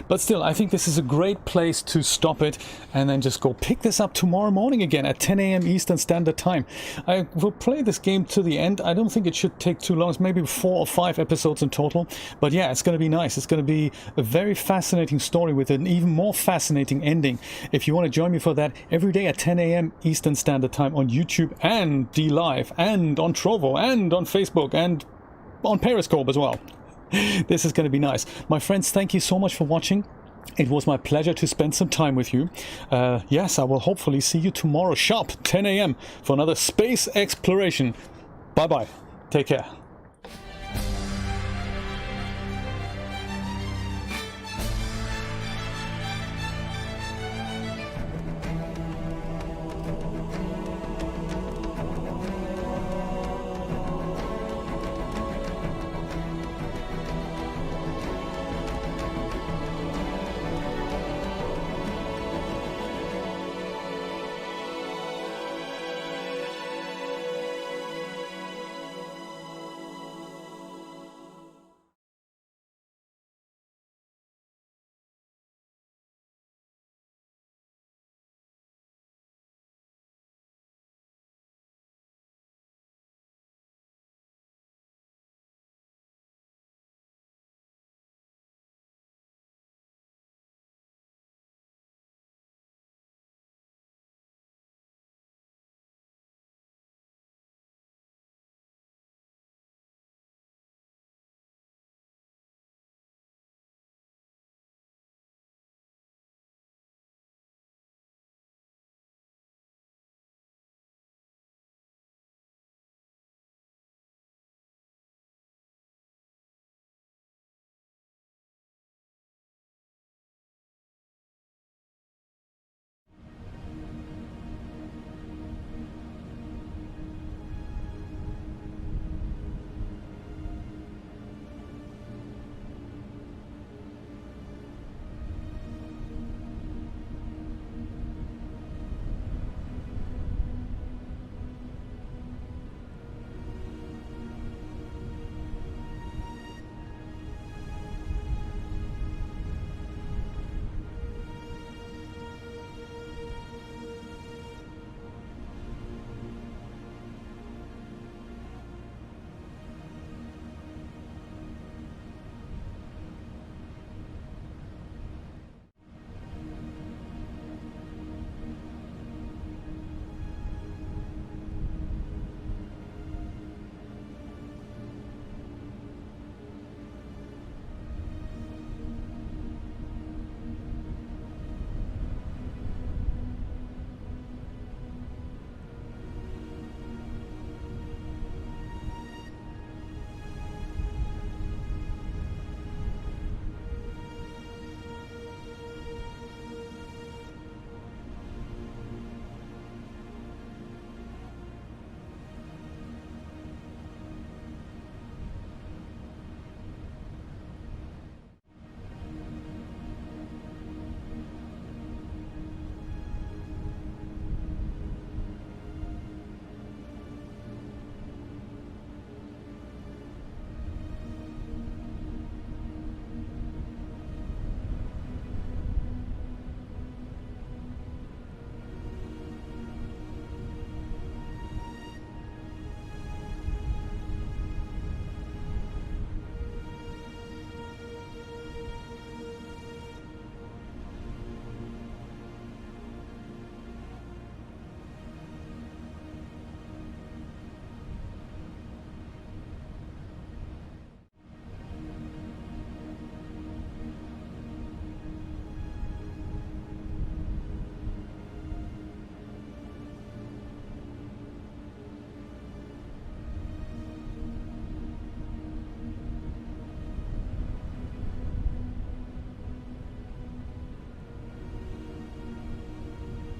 But still, I think this is a great place to stop it and then just go pick this up tomorrow morning again at 10 a.m. Eastern Standard Time. I will play this game to the end. I don't think it should take too long. It's maybe 4 or 5 episodes in total. But yeah, it's going to be nice. It's going to be a very fascinating story with an even more fascinating ending. If you want to join me for that, every day at 10 a.m. Eastern Standard Time on YouTube and DLive and on Trovo and on Facebook and on Periscope as well. This is going to be nice. My friends, thank you so much for watching. It was my pleasure to spend some time with you. Yes, I will hopefully see you tomorrow sharp 10 a.m. for another space exploration. Bye-bye. Take care.